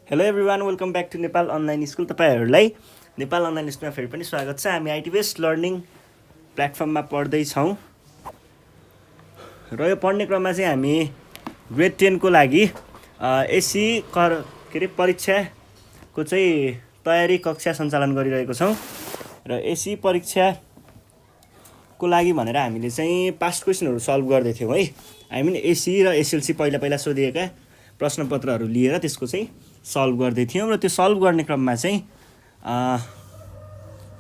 Hello everyone, welcome back to Nepal online school. तपाईँहरूलाई Nepal online स्कुलमा फेरि पनि स्वागत छ। हामी आइटी बेस्ड लर्निङ प्लेटफर्ममा पढ्दैछौँ र यो पढ्ने क्रममा चाहिँ हामी ग्रेड 10 को लागि एससी के अरे परीक्षाको चाहिँ तयारी कक्षा सञ्चालन गरिरहेको छौँ र एससी परीक्षाको लागि भनेर हामीले चाहिँ पास्ट क्वेसनहरू सल्भ गर्दै थियौँ है। हामी एससी र एसएलसी पहिला सोधिएका प्रश्नपत्रहरू लिएर त्यसको चाहिँ सल्भ गर्दै थियौँ र त्यो सल्भ गर्ने क्रममा चाहिँ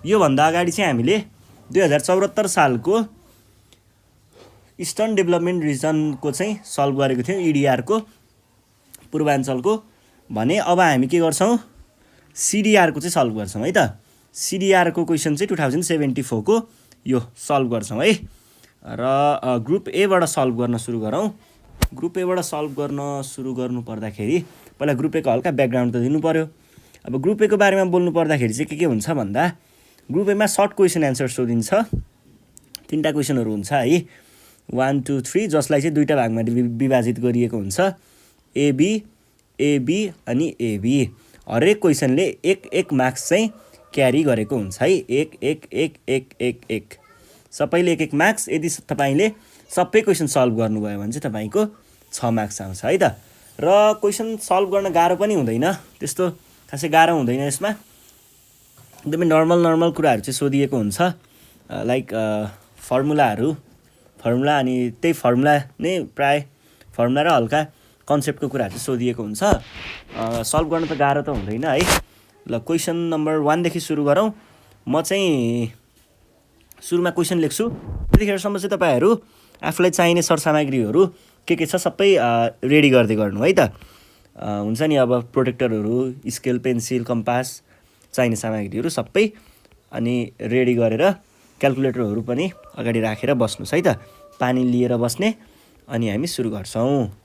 योभन्दा अगाडि चाहिँ हामीले 2074 सालको इस्टर्न डेभलपमेन्ट रिजनको चाहिँ सल्भ गरेको थियौँ, इडिआरको पूर्वाञ्चलको। भने अब हामी के गर्छौँ, सिडिआरको चाहिँ सल्भ गर्छौँ है त। सिडिआरको क्वेसन चाहिँ 2074 को यो सल्भ गर्छौँ है। र ग्रुप एबाट सल्भ गर्न सुरु गरौँ। ग्रुप एबाट सल्भ गर्न सुरु गर्नु पर्दाखेरि पहिला ग्रुप एको हल्का ब्याकग्राउन्ड त दिनु पर्यो। अब ग्रुप एको बारेमा बोल्नु पर्दाखेरि चाहिँ के हुन्छ भन्दा, ग्रुप एमा सर्ट क्वेसन एन्सर सोधिन्छ। 3टा क्वेसनहरू हुन्छ है, 1 2 3, जसलाई चाहिँ 2टा भागमा विभाजित गरिएको हुन्छ, एबी एबी अनि एबी। हरेक क्वेसनले एक मार्क्स चाहिँ क्यारी गरेको हुन्छ है, एक सबैले एक मार्क्स। यदि तपाईँले सबै क्वेसन सल्भ गर्नुभयो भने चाहिँ तपाईँको 6 मार्क्स आउँछ है त। र क्वेसन सल्भ गर्न गाह्रो पनि हुँदैन, त्यस्तो खासै गाह्रो हुँदैन। यसमा एकदमै नर्मल कुराहरू चाहिँ सोधिएको हुन्छ, लाइक फर्मुला अनि त्यही फर्मुला नै प्राय फर्मुला र हल्का कन्सेप्टको कुराहरू चाहिँ सोधिएको हुन्छ। सल्भ गर्न त गाह्रो त हुँदैन है। ल, क्वेसन नम्बर 1 देखि सुरु गरौँ। म चाहिँ सुरुमा क्वेसन लेख्छु, त्यतिखेरसम्म चाहिँ तपाईँहरू आफूलाई चाहिने सरसामग्रीहरू के छ सबै रेडी गर्दै गर्नु है त। हुन्छ नि, अब प्रोटेक्टरहरू, स्केल, पेन्सिल, कम्पास, चाहिने सामग्रीहरू सबै अनि रेडी गरेर क्यालकुलेटरहरू पनि अगाडि राखेर बस्नुहोस् है त। पानी लिएर बस्ने अनि हामी सुरु गर्छौँ।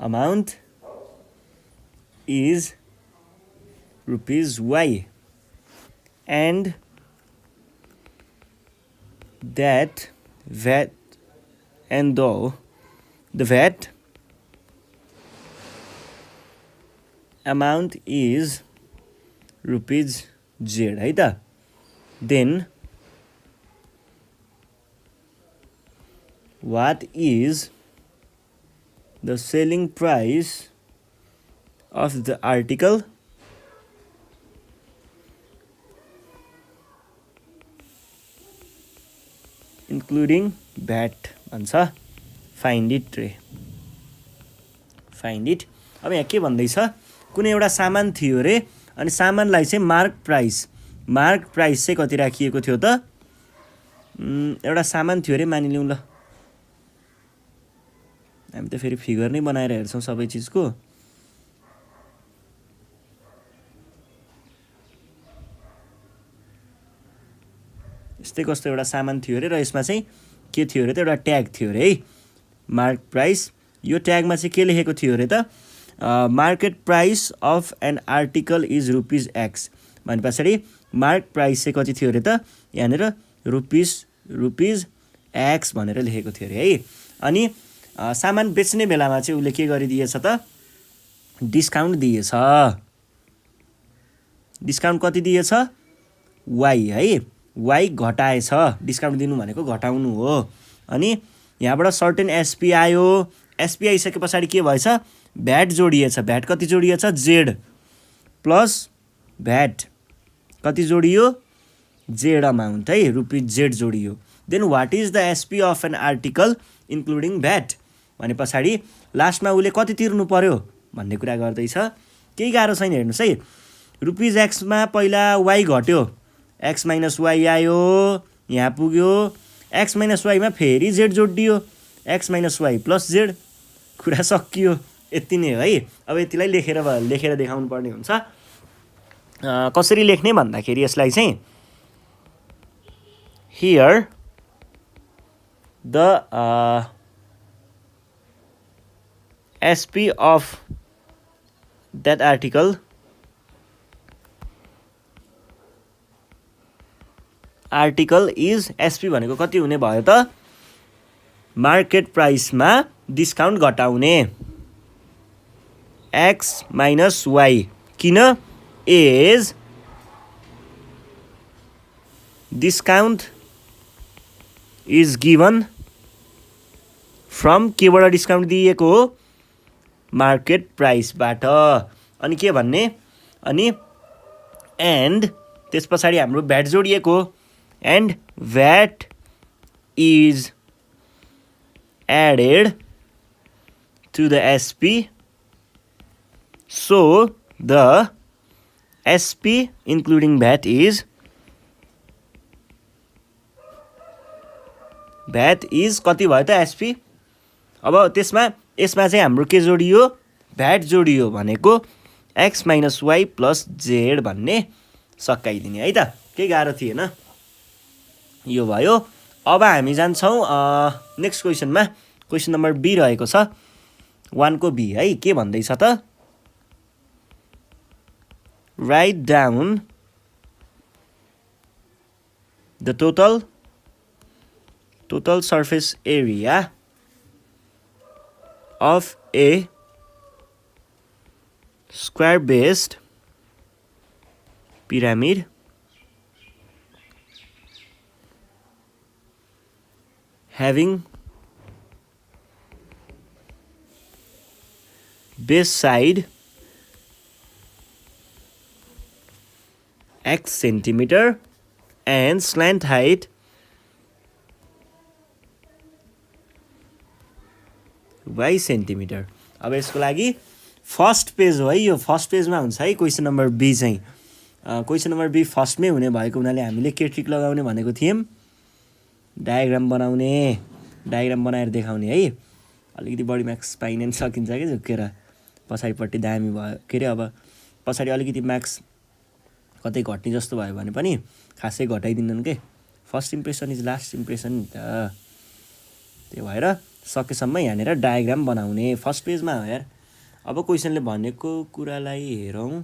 Amount is rupees Y and that VAT and the VAT amount is rupees Z है त। Then what is the selling price of the article including VAT भन्छ। फाइन्ड इट रे, फाइन्ड इट। अब यहाँ के भन्दैछ, कुनै एउटा सामान थियो अरे, अनि सामानलाई चाहिँ मार्क प्राइस चाहिँ कति राखिएको थियो त। एउटा सामान थियो अरे मानिलिउँ ल, हामी त फेरि फिगर नै बनाएर हेर्छौँ सबै चिजको। यस्तै कस्तो एउटा सामान थियो अरे र यसमा चाहिँ के थियो अरे त, एउटा ट्याग थियो अरे है, मार्क प्राइस। यो ट्यागमा चाहिँ के लेखेको थियो अरे त, market price of an article is rupees x भने पछाडि मार्क प्राइस चाहिँ कति थियो अरे त, यहाँनिर रुपिज एक्स भनेर लेखेको थियो अरे है। अनि सामान बेच्ने बेलामा चाहिँ उसले के गरिदिएछ त, डिस्काउन्ट दिएछ। डिस्काउन्ट कति दिएछ, वाई है, वाई घटाएछ। डिस्काउन्ट दिनु भनेको घटाउनु हो। अनि यहाँबाट सर्टेन एसपी आयो, एसपी आइसके पछाडि के भएछ, भ्याट जोडिएछ। भ्याट कति जोडिएछ, जेड प्लस भ्याट कति जोडियो, जेड अमाउन्ट है, रुपिज जेड जोडियो। Then what is the SP of an article including VAT भने पछाडि लास्टमा उसले कति तिर्नु पर्यो भन्ने कुरा गर्दैछ। केही गाह्रो छैन, हेर्नुहोस् है। रुपिज एक्समा पहिला वाई घट्यो, एक्स माइनस वाई आयो, यहाँ पुग्यो। एक्स माइनस वाईमा फेरि जेड जोडियो, X minus Y plus Z, कुरा सकियो यति नै हो है। अब यतिलाई लेखेर देखाउनु पर्ने हुन्छ। कसरी लेख्ने भन्दाखेरि यसलाई चाहिँ here the SP of that article is SP भनेको कति हुने भयो त मार्केट प्राइसमा डिस्काउन्ट घटाउने x - y किन is discount is given from केबाट डिस्काउन्ट दिएको हो मार्केट प्राइसबाट। अनि के भन्ने अनि एन्ड त्यस पछाडि हाम्रो भ्याट जोडिएको and VAT is added to the SP so the SP including VAT is कति भयो त SP। अब यसमा चाहिँ हाम्रो के जोडियो भ्याट जोडियो भनेको x - y + z भन्ने सकाइदिने है त। केही गाह्रो थिएन, यो भयो। अब हामी जान्छौँ नेक्स्ट क्वेसनमा। क्वेसन नम्बर B रहेको छ 1 को B है। के भन्दैछ त write down the total surface area of a square based pyramid having base side x centimeter and slant height y centimetre. अब यसको लागि फर्स्ट पेज हो है, यो फर्स्ट पेजमा हुन्छ है क्वेसन नम्बर B चाहिँ। क्वेसन नम्बर B फर्स्टमै हुने भएको हुनाले हामीले के ट्रिक लगाउने भनेको थियौँ, डायग्राम बनाएर देखाउने है। अलिकति बढी मार्क्स पाइन सकिन्छ कि झुक्केर पछाडिपट्टि दामी भयो के अरे। अब पछाडि अलिकति मार्क्स कतै घट्ने जस्तो भयो भने पनि खासै घटाइदिन्नन् के। First impression is last impression नि त। त्यही भएर सकेसम्म यहाँनिर डायग्राम बनाउने फर्स्ट पेजमा हो यार। अब क्वेसनले भनेको कुरालाई हेरौँ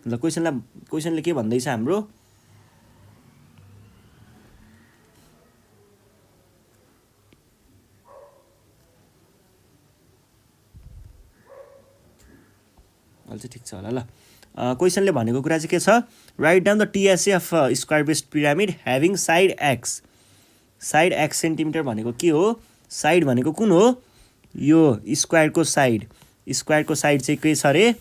ल। क्वेसनले के भन्दैछ हाम्रो, अहिले चाहिँ ठिक छ होला ल। क्वेसनले भनेको कुरा चाहिँ के छ, write down the TSA of square based pyramid having side x. Side x centimetre भनेको के हो, साइड भनेको कुन हो, यो स्क्वायरको साइड चाहिँ के छ अरे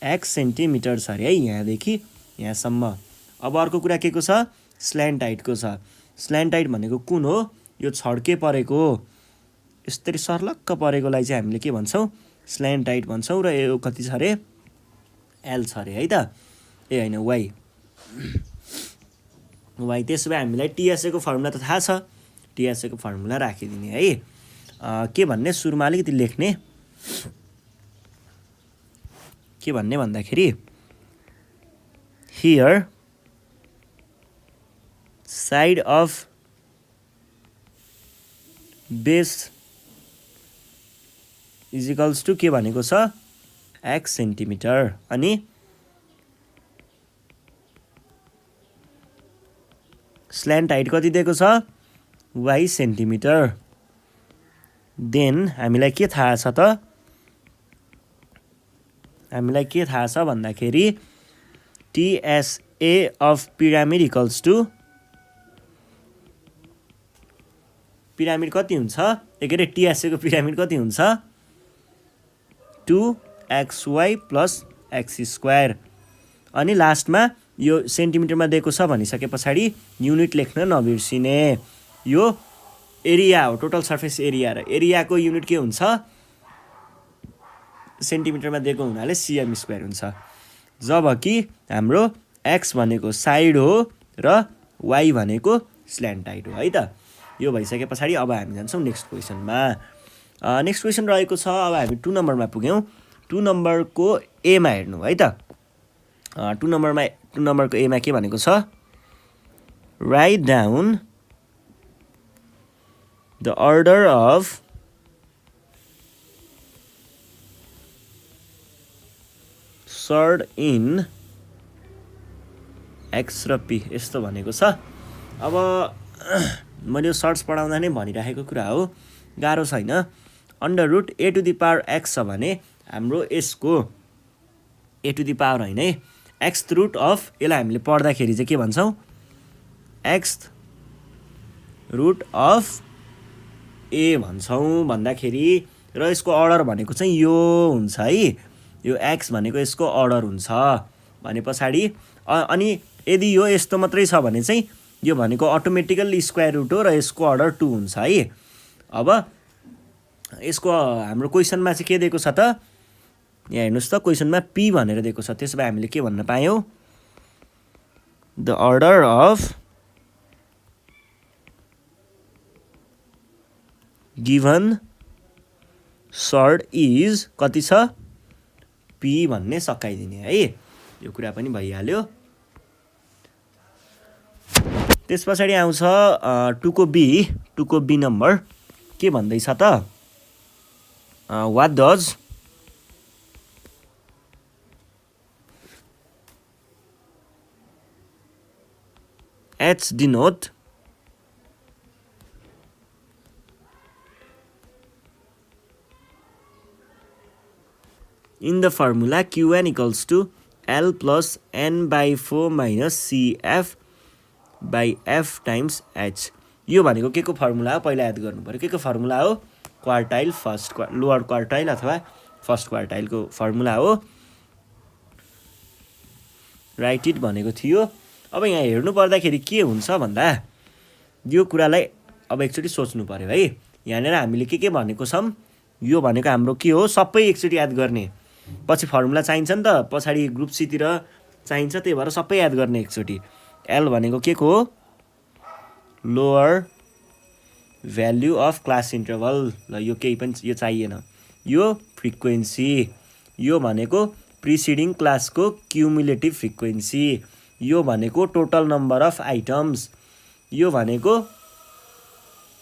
एक्स सेन्टिमिटर छ अरे है, यहाँदेखि यहाँसम्म। अब अर्को कुरा के को छ, स्ल्यान्ट हाइटको छ। स्ल्यान्ट हाइट भनेको कुन हो, यो छड्के परेको यसरी सर्लक्क परेकोलाई चाहिँ हामीले के भन्छौँ, स्ल्यान्ट हाइट भन्छौँ। र यो कति छ अरे L छ अरे है त, ए होइन वाइ। त्यसो भए हामीलाई TSA को फर्मुला त थाहा छ, TSA को फर्मुला राखिदिने है। के भन्ने सुरुमा अलिकति लेख्ने, के भन्ने भन्दाखेरि here side of base is equals to के भनेको छ एक्स सेन्टिमिटर, अनि स्ल्यान्ट हाइट कति दिएको छ वाइ सेन्टिमिटर। देन हामीलाई के थाहा छ त, हामीलाई के थाहा छ भन्दाखेरि TSA of pyramid equals to pyramid कति हुन्छ, के अरे TSA को पिरामिड कति हुन्छ 2xy + x²। अनि लास्टमा यो सेन्टिमिटरमा दिएको छ भनिसके पछाडि युनिट लेख्न नबिर्सिने। यो एरिया हो, टोटल सर्फेस एरिया, र एरियाको युनिट के हुन्छ सेन्टिमिटरमा दिएको हुनाले cm² हुन्छ। जबकि हाम्रो x भनेको साइड हो र y भनेको स्ल्यान्ट हाइट हो है त। यो भइसके पछाडि अब हामी जान्छौँ नेक्स्ट क्वेसनमा। नेक्स्ट क्वेसन रहेको छ। अब हामी 2 नम्बरमा पुग्यौँ। 2 नम्बरको एमा हेर्नु है त। 2 नम्बरको एमा के भनेको छ, write down the order of surd in x र पी, यस्तो भनेको छ। अब मैले यो सर्ट्स पढाउँदा नै भनिराखेको कुरा हो, गाह्रो छैन। Under root a to the power x छ भने हाम्रो यसको ए टु दि पावर होइन है, एक्स रुट अफ, यसलाई हामीले पढ्दाखेरि चाहिँ के भन्छौँ, एक्स रुट अफ ए भन्छौँ भन्दाखेरि, र यसको अर्डर भनेको चाहिँ यो हुन्छ है, यो एक्स भनेको यसको अर्डर हुन्छ भने पछाडि अनि यदि यो यस्तो मात्रै छ भने चाहिँ यो भनेको अटोमेटिकल स्क्वायर रुट हो र यसको अर्डर 2 हुन्छ है। अब यसको हाम्रो क्वेसनमा चाहिँ के दिएको छ त, यहाँ हेर्नुहोस् त, क्वेसनमा पी भनेर दिएको छ। त्यसो भए हामीले के भन्न पायौँ, the order of given surd is कति छ, पी भन्ने सकाइदिने है। यो कुरा पनि भइहाल्यो। त्यस पछाडि आउँछ 2 को बी नम्बर के भन्दैछ त, what does h denote in the formula Qn equals to L plus n/4 minus Cf by F times H। यो भनेको के को फर्मुला हो पहिला याद गर्नु पर्यो। के को फर्मुला हो, क्वार्टाइल फर्स्ट लोअर क्वार्टाइल अथवा फर्स्ट क्वार्टाइलको फर्मुला हो। राइट इट भनेको थियो। अब यहाँ हेर्नु पर्दाखेरि के हुन्छ भन्दा यो कुरालाई अब एकचोटि सोच्नु पर्यो है। यहाँनिर हामीले के भनेको छौँ, यो भनेको हाम्रो के हो, सबै एकचोटि याद गर्ने, पछि फर्मुला चाहिन्छ नि त, पछाडि ग्रुप सीतिर चाहिन्छ, त्यही भएर सबै याद गर्ने एकचोटि। एल भनेको के को हो, lower value of class interval, ल यो केही पनि यो चाहिएन, यो फ्रिक्वेन्सी, यो भनेको प्रिसिडिङ क्लासको क्युमुलेटिभ फ्रिक्वेन्सी, यो भनेको टोटल नम्बर अफ आइटम्स, यो भनेको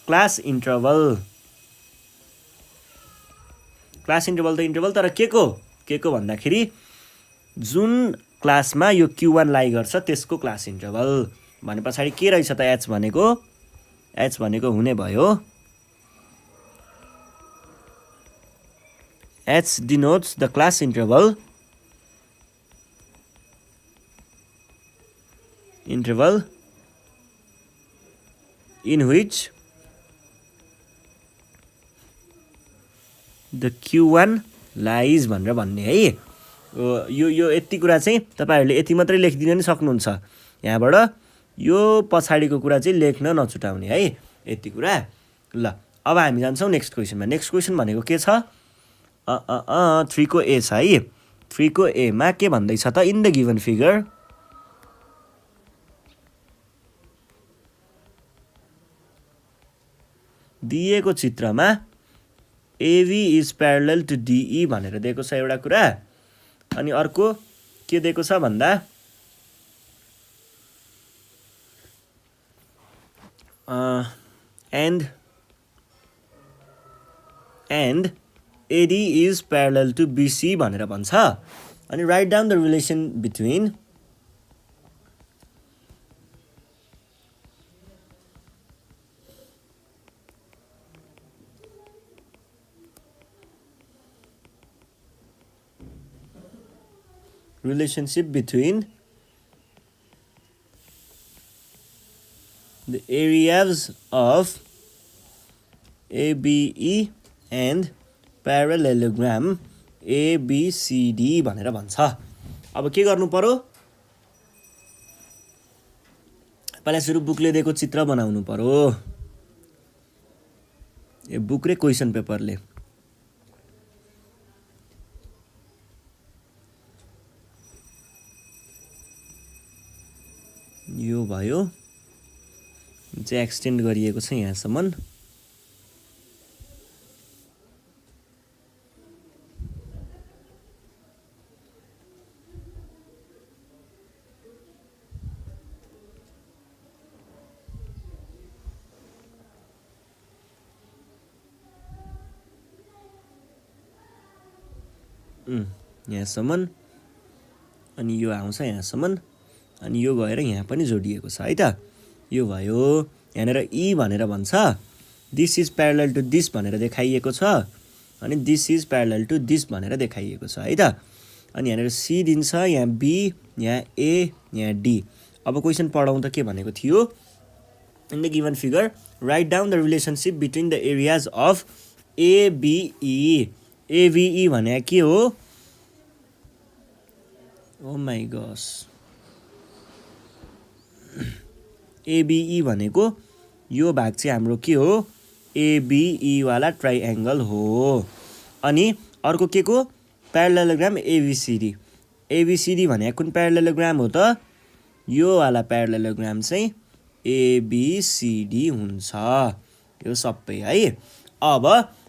क्लास इन्टरभल। क्लास इन्टरभल त इन्टरभल, तर के को भन्दाखेरि जुन क्लासमा यो Q1 लाई गर्छ त्यसको क्लास इन्टरभल भने पछाडि के रहेछ त, एच भनेको हुने भयो, H denotes the class interval in which the Q1 lies भनेर भन्ने है। यो यति कुरा चाहिँ तपाईँहरूले यति मात्रै लेखिदिन नि सक्नुहुन्छ, यहाँबाट यो पछाडिको कुरा चाहिँ लेख्न नछुटाउने है, यति कुरा। ल अब हामी जान्छौँ नेक्स्ट क्वेसनमा। नेक्स्ट क्वेसन भनेको के छ, 3 को ए छ है। 3 को एमा के भन्दैछ त, इन द गिभन फिगर दिएको चित्रमा एभी इज प्यारलल टु डिई भनेर दिएको छ एउटा कुरा। अनि अर्को के दिएको छ भन्दा and AD is parallel to BC भनेर भन्छ। अनि write down the relation between the areas of ABE and parallelogram ABCD भनेर भन्छ। अब के गर्नु पर्यो, पहिला सुरु बुकले दिएको चित्र बनाउनु पर्यो, यो बुक र क्वेसन पेपरले। यो भयो चाहिँ एक्सटेन्ड गरिएको छ यहाँसम्म। यहाँसम्म अनि यो आउँछ यहाँसम्म अनि यो गएर यहाँ पनि जोडिएको छ है त। यो भयो यहाँनिर ई भनेर भन्छ this is parallel to this भनेर देखाइएको छ अनि this is parallel to this भनेर देखाइएको छ है त। अनि यहाँनिर सी दिन्छ, यहाँ बी, यहाँ ए, यहाँ डी। अब क्वेसन पढाउँदा के भनेको थियो, in the given figure write down the relationship between the areas of ABE. ABE भने के हो? ओ माई गस, एबिई भनेको यो भाग चाहिँ हाम्रो के हो? एबिई वाला ट्राइएङ्गल हो। अनि अर्को के को? प्यारलेलोग्राम एबिसिडी। एबिसिडी भने कुन प्यारलेलोग्राम हो त? यो वाला प्यारलेलोग्राम चाहिँ एबिसिडी हुन्छ। यो सबै है। अब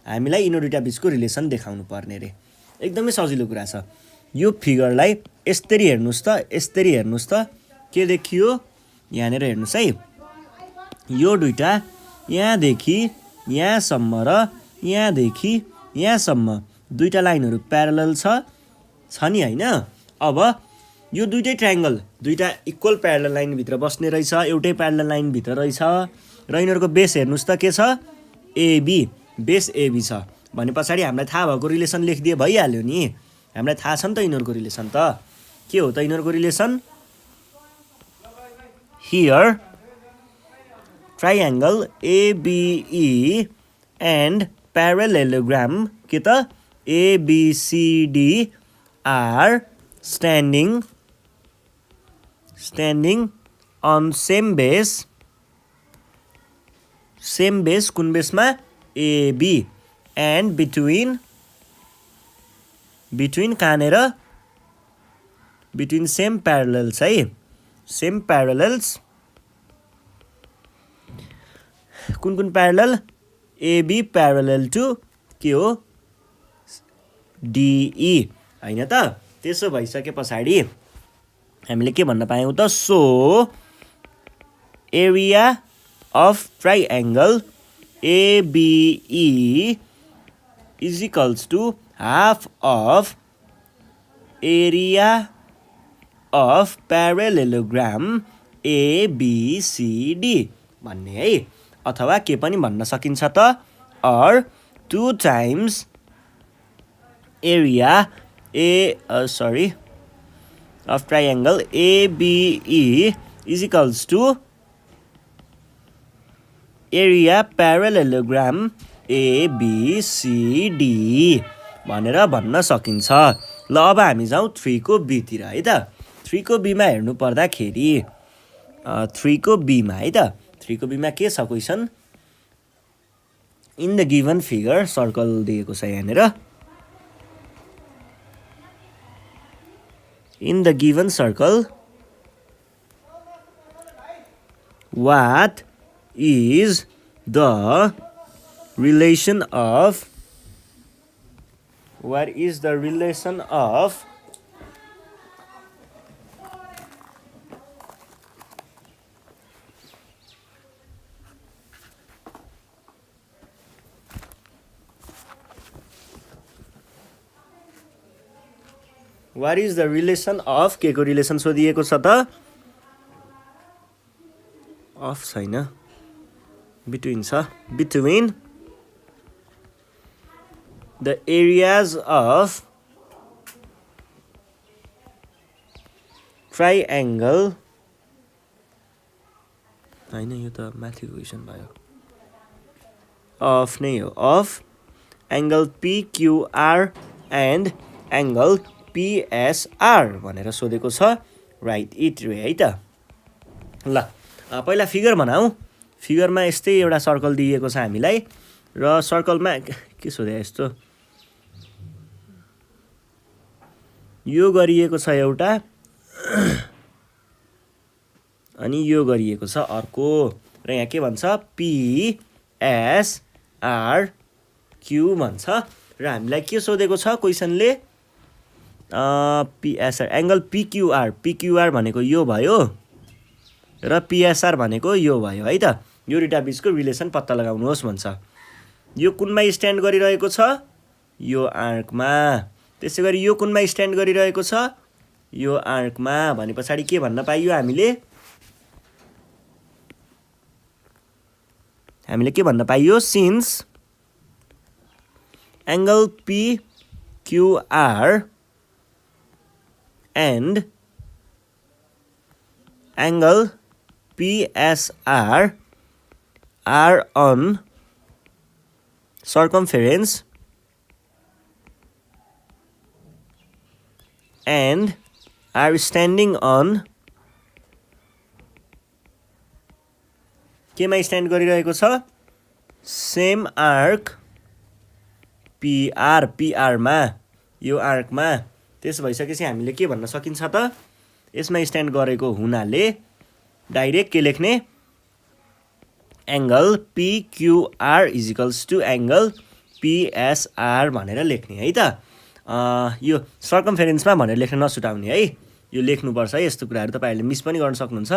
हामीलाई यिनीहरू दुईटा बिचको रिलेसन देखाउनु पर्ने रे। एकदमै सजिलो कुरा छ। यो फिगरलाई यसरी हेर्नुहोस् त, यसरी हेर्नुहोस् त, के देखियो? यहाँनिर हेर्नुहोस् है, यो दुईटा यहाँदेखि यहाँसम्म र यहाँदेखि यहाँसम्म दुईटा लाइनहरू प्यारलल छ नि होइन? अब यो दुईटै ट्रायङ्गल दुईटा इक्वल प्यारलल लाइनभित्र बस्ने रहेछ, एउटै प्यारलल लाइनभित्र रहेछ र यिनीहरूको बेस हेर्नुहोस् त के छ? एबी, बेस एबी छ भने पछाडि हामीलाई थाहा भएको रिलेसन लेखिदिए भइहाल्यो नि। हामीलाई थाहा छ नि त यिनीहरूको रिलेसन त के हो त? यिनीहरूको relation here triangle ABE and parallelogram के त ABCD are standing on same base कुन बेसमा? AB and between कहाँनिर? between same parallels है, same parallels कुन प्यारलल? AB parallel to के हो? DE होइन त? त्यसो भइसके पछाडि हामीले के भन्न पायौँ त? So area of triangle ABE is equals to half of area of parallelogram ABCD भन्ने है। अथवा के पनि भन्न सकिन्छ त? Or 2 times area of triangle ABE is equals to area parallelogram ABCD भनेर भन्न सकिन्छ। ल अब हामी जाउँ 3 को B तिर है त। 3 को B मा हेर्नु पर्दाखेरि 3 को B मा है त, 3 को B मा के छ question? In the given figure circle दिएको छ यहाँनिर। In the given circle, what is the relation of के को रिलेसन सोधिएको छ त? अफ छैन, बिट्विन छ। Between the areas of triangle होइन, यो त माथिको क्वेसन भयो। अफ नै हो, of angle PQR and angle PSR भनेर सोधेको छ। राइट इट रे है त। ल पहिला फिगर बनाऊ। फिगरमा यस्तै एउटा सर्कल दिएको छ हामीलाई र सर्कलमा के सोधे यस्तो यो गरिएको छ एउटा अनि यो गरिएको छ अर्को र यहाँ के भन्छ? पिएसआर क्यू भन्छ र हामीलाई के सोधेको छ क्वेसनले? पिएसआर एङ्गल पिक्युआर भनेको यो भयो र पिएसआर भनेको यो भयो है त। यो दुईटा बिचको रिलेसन पत्ता लगाउनुहोस् भन्छ। यो कुनमा स्ट्यान्ड गरिरहेको छ? यो आर्कमा। त्यसै गरी यो कुनमा स्ट्यान्ड गरिरहेको छ, यो आर्कमा। भने पछाडि के भन्न पाइयो हामीले के भन्न पाइयो, since angle PQR and angle PSR are on circumference and are standing on केमा स्ट्यान्ड गरिरहेको छ, सेम आर्क PR मा, यो आर्कमा। त्यसो भइसकेपछि हामीले के भन्न सकिन्छ त, यसमा स्ट्यान्ड गरेको हुनाले डाइरेक्ट के लेख्ने, angle PQR equals to angle PSR भनेर लेख्ने है त। यो सर्कमफेरेन्समा भनेर लेख्न नसुटाउने है, यो लेख्नुपर्छ है। यस्तो कुराहरू तपाईहरुले मिस पनि गर्न सक्नुहुन्छ,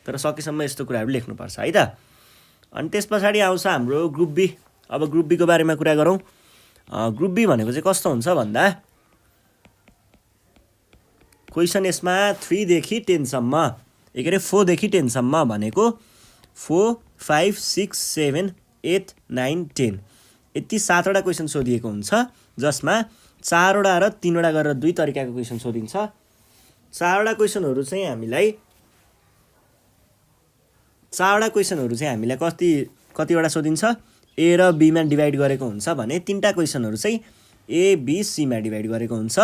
तर सकेसम्म यस्तो कुराहरू लेख्नुपर्छ है त। अनि त्यस पछाडि आउँछ हाम्रो ग्रुप बी। अब ग्रुप बी को बारेमा कुरा गरौँ। ग्रुप बी भनेको चाहिँ कस्तो हुन्छ भन्दा, क्वेसन यसमा 3 देखि 10 सम्म, के अरे 4 देखि 10 सम्म भनेको 4, 5, 6, 7, 8, 9, 10 यति 7वटा क्वेसन सोधिएको हुन्छ, जसमा 4वटा र 3वटा गरेर 2 तरिकाको क्वेसन सोधिन्छ। 4वटा क्वेसनहरू चाहिँ हामीलाई कतिवटा सोधिन्छ, ए र बी मा डिभाइड गरेको हुन्छ भने 3टा क्वेसनहरू चाहिँ ए बी सी मा डिभाइड गरेको हुन्छ।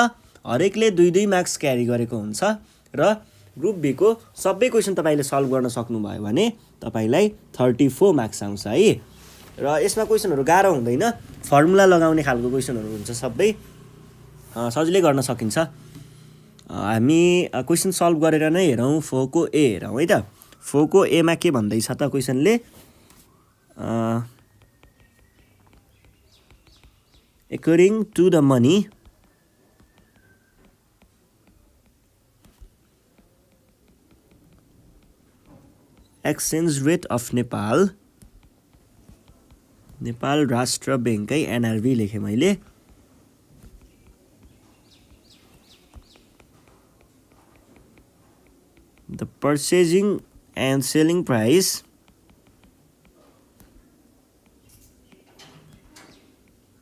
हरेकले 2-2 मार्क्स क्यारी गरेको हुन्छ र ग्रुप बी को सबै क्वेसन तपाईले सल्भ गर्न सक्नुभयो भने तपाईलाई 34 मार्क्स आउँछ है। र यसमा क्वेसनहरू गाह्रो हुँदैन, फर्मुला लगाउने खालको क्वेसनहरू हुन्छ, सबै सजिलै गर्न सकिन्छ। हामी क्वेसन सल्भ गरेर नै हेरौँ। 4 को ए हेरौँ है त। 4 को ए मा के भन्दैछ त क्वेसनले, according to the money exchange rate of Nepal राष्ट्र बैंकै NRB लेखेँ मैले। The purchasing and selling price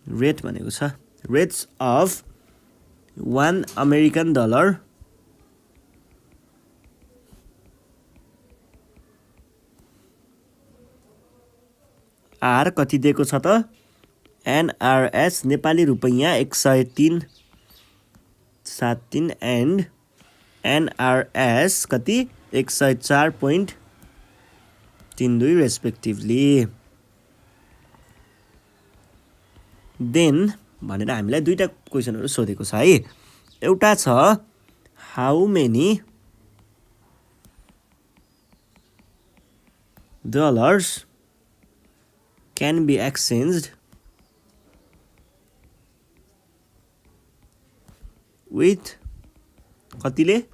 rate भनेको छ, rates of $1 American आर कति दिएको छ त, NRS नेपाली रुपैयाँ 103.73 एन्ड NRS कति 104.32 रेस्पेक्टिभली। देन भनेर हामीलाई 2टा क्वेसनहरू सोधेको छ है। एउटा छ how many dollars can be exchanged with कतिले,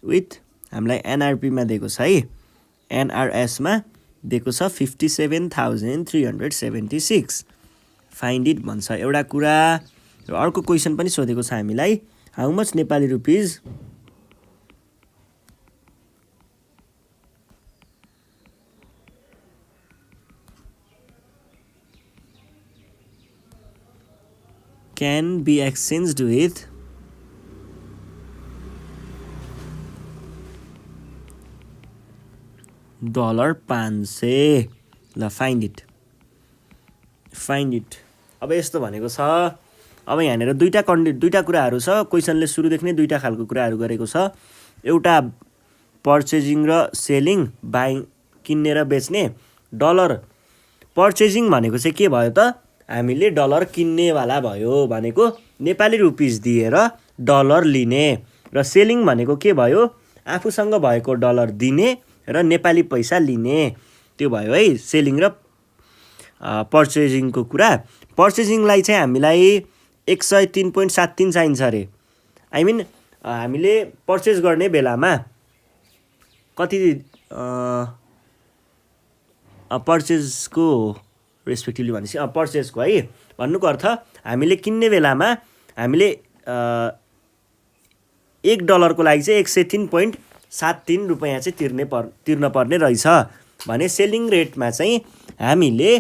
with हामीलाई NRP मा दिएको छ है, NRS मा दिएको छ 57,376। फाइन्ड इट भन्छ एउटा कुरा। र अर्को क्वेसन पनि सोधेको छ हामीलाई, how much Nepali rupees can be exchanged with $500। ल फाइन्ड इट। अब यस्तो भनेको छ। अब यहाँनिर दुईटा कुराहरू छ। क्वेसनले सुरुदेखि नै 2टा खालको कुराहरू गरेको छ। एउटा पर्चेजिङ र सेलिङ, बाइङ किन्ने र बेच्ने। डलर पर्चेजिङ भनेको चाहिँ के भयो त, हामीले डलर किन्नेवाला भयो, भनेको नेपाली रुपिज दिएर डलर लिने। र सेलिङ भनेको के भयो, आफूसँग भएको डलर दिने र नेपाली पैसा लिने। त्यो भयो है सेलिङ र पर्चेजिङको कुरा। पर्चेजिङलाई चाहिँ हामीलाई 103.73 चाहिन्छ अरे। आई मिन हामीले पर्चेज गर्ने बेलामा कति पर्चेजको रेस्पेक्टिभली भनेपछि पर्चेजको है भन्नुको अर्थ हामीले किन्ने बेलामा हामीले एक डलरको लागि चाहिँ 103.73 रुपियाँ चाहिँ तिर्न पर्ने रहेछ भने सेलिङ रेटमा चाहिँ हामीले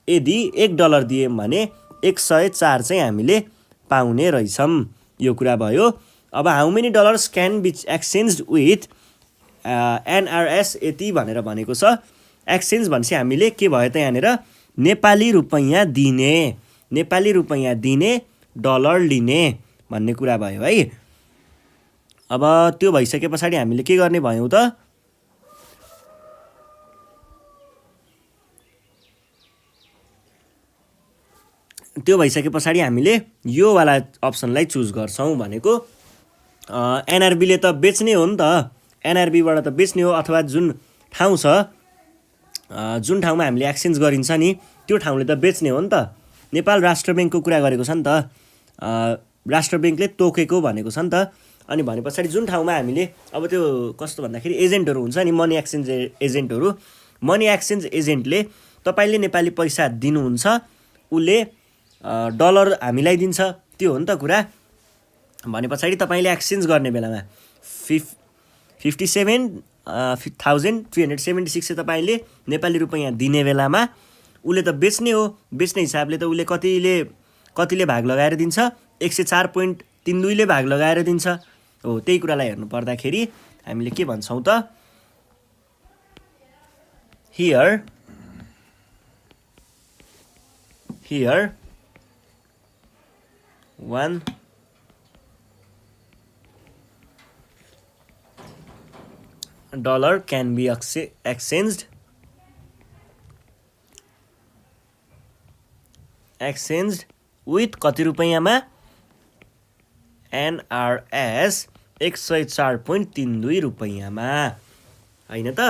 यदि 1 डलर दियौँ भने 104 चाहिँ हामीले पाउने रहेछौँ। यो कुरा भयो। अब how many dollars can be exchange with NRs यति भनेर भनेको छ। एक्सचेन्ज भनेपछि हामीले के भयो त यहाँनिर नेपाली रुपैयाँ दिने डलर लिने भन्ने कुरा भयो है। अब त्यो भइसके पछाडि हामीले के गर्ने भयौँ त त्यो भइसके पछाडि हामीले यो वाला अप्सनलाई चुज गर्छौँ भनेको एनआरबीले त बेच्ने हो नि त, एनआरबीबाट त बेच्ने हो अथवा जुन ठाउँ छ जुन ठाउँमा हामीले एक्सचेन्ज गरिन्छ नि त्यो ठाउँले त बेच्ने हो नि त। नेपाल राष्ट्र ब्याङ्कको कुरा गरेको छ नि त, राष्ट्र ब्याङ्कले तोकेको भनेको छ नि त। अनि भने पछाडि जुन ठाउँमा हामीले अब त्यो कस्तो भन्दाखेरि एजेन्टहरू हुन्छ नि, मनी एक्सचेन्ज एजेन्टहरू, मनी एक्सचेन्ज एजेन्टले तपाईँले नेपाली पैसा दिनुहुन्छ, उसले डलर हामीलाई दिन्छ, त्यो हो नि त कुरा। भने पछाडि तपाईँले एक्सचेन्ज गर्ने बेलामा 57,376 चाहिँ तपाईँले नेपाली रुपैयाँ दिने बेलामा उसले त बेच्ने हो, बेच्ने हिसाबले त उसले कतिले भाग लगाएर दिन्छ, 104.32ले भाग लगाएर दिन्छ हो। त्यही कुरालाई हेर्नु पर्दाखेरि हामीले के भन्छौँ त here $1 can be exchanged with कति रुपैयाँमा एनआरएस 104.32 रुपैयाँमा होइन त।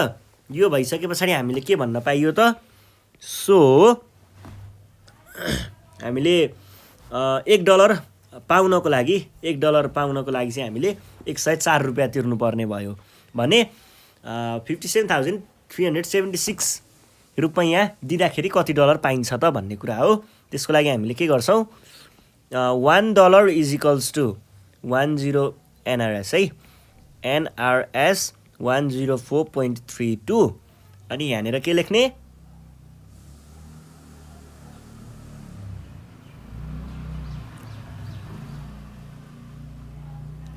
यो भइसके पछाडि हामीले के भन्न पाइयो त, सो हामीले 1 डलर पाउनको लागि चाहिँ हामीले 104 रुपियाँ तिर्नुपर्ने भयो भने 57,376 रुपैयाँ दिँदाखेरि कति डलर पाइन्छ त भन्ने कुरा हो। त्यसको लागि हामीले के गर्छौँ, $1 इज इक्वल्स टु 10 एनआरएस है, एनआरएस 104.32 अनि यहाँनिर के लेख्ने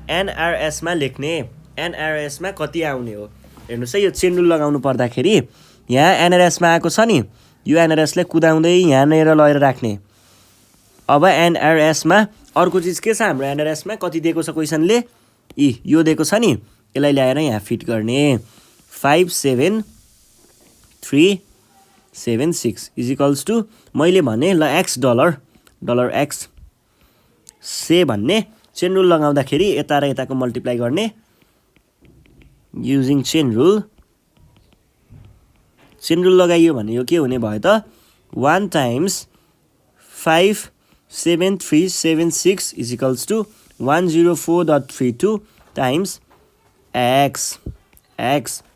एनआरएसमा लेख्ने, एनआरएसमा कति आउने हो हेर्नुहोस् है। यो चेन्डुल लगाउनु पर्दाखेरि यहाँ एनआरएसमा आएको छ नि, यो एनआरएसलाई कुदाउँदै यहाँनिर लगेर राख्ने। अब एनआरएसमा अर्को चिज के छ, हाम्रो एनआरएसमा कति दिएको छ क्वेसनले, यो दिएको छ नि, यसलाई ल्याएर यहाँ फिट गर्ने 57376 इज इक्वल्स टु मैले भने ल एक्स डलर एक्स से भन्ने चेन रुल लगाउँदाखेरि यता र यताको मल्टिप्लाई गर्ने युजिङ चेन रुल लगाइयो भने यो के हुने भयो त 1 times 57376 is equals to 104.32 times x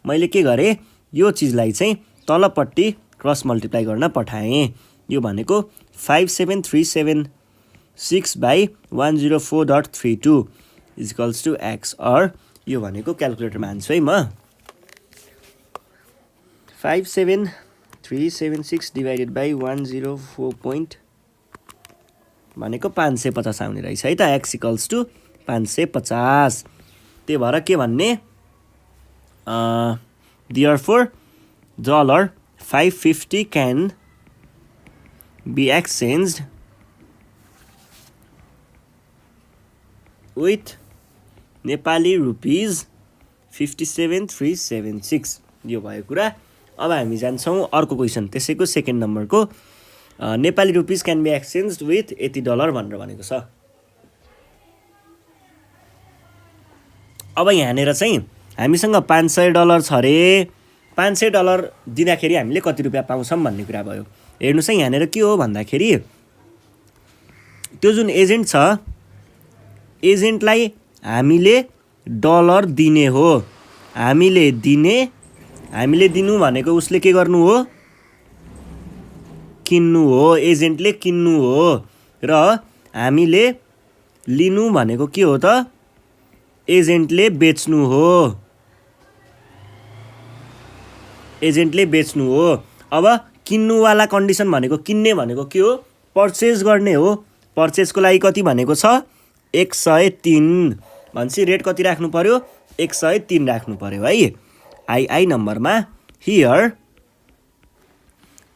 मैले के गरेँ यो चिजलाई चाहिँ तलपट्टि क्रस मल्टिप्लाई गर्न पठाएँ। यो भनेको 57376 by 104.32 is equals to x or यो भनेको क्यालकुलेटरमा हान्छु है म 57376 डिभाइडेड बाई 104 भनेको 550 आउने रहेछ है त एक्स इक्वल्स टु 550। त्यही भएर के भन्ने therefore $550 can be exchanged with Nepali rupees 57,376 यो भयो कुरा। अब हामी जान्छौँ अर्को क्वेसन, त्यसैको सेकेन्ड नम्बरको Nepali rupees can be exchange with $80 भनेर भनेको छ। अब यहाँनिर चाहिँ हामीसँग $500 छ अरे, $500 दिँदाखेरि हामीले कति रुपियाँ पाउँछौँ भन्ने कुरा भयो। हेर्नुहोस् है यहाँनिर के हो भन्दाखेरि त्यो जुन एजेन्ट छ एजेन्टलाई हामीले डलर दिने हो, हामीले दिनु भनेको उसले के गर्नु हो किन्नु हो, एजेन्टले किन्नु हो र हामीले लिनु भनेको के हो त? एजेन्टले बेच्नु हो। एजेन्टले बेच्नु हो। अब किन्नुवाला कन्डिसन भनेको किन्ने भनेको के हो? पर्चेज गर्ने हो। पर्चेजको लागि कति भनेको छ? 103 भनेपछि रेट कति राख्नु पर्यो? 103 राख्नु पर्यो है। आई नम्बरमा हियर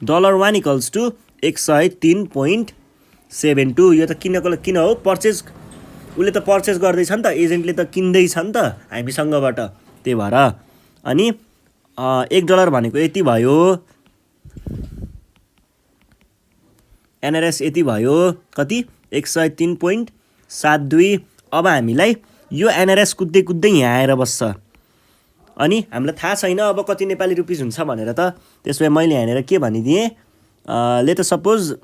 $1 इक्वल्स टु 103.72। यो त किन हो? पर्चेज, उसले त पर्चेज गर्दैछ नि त, एजेन्टले त किन्दैछ नि त हामीसँगबाट, त्यही भएर। अनि $1 भनेको यति भयो, एनआरएस यति भयो, कति? 103.72। अब हामीलाई यो एनआरएस कुद्दै यहाँ आएर बस्छ। अनि हामीलाई थाहा छैन अब कति नेपाली रुपिस हुन्छ भनेर त। त्यसो भए मैले यहाँनिर के भनिदिएँ? लेट अस सपोज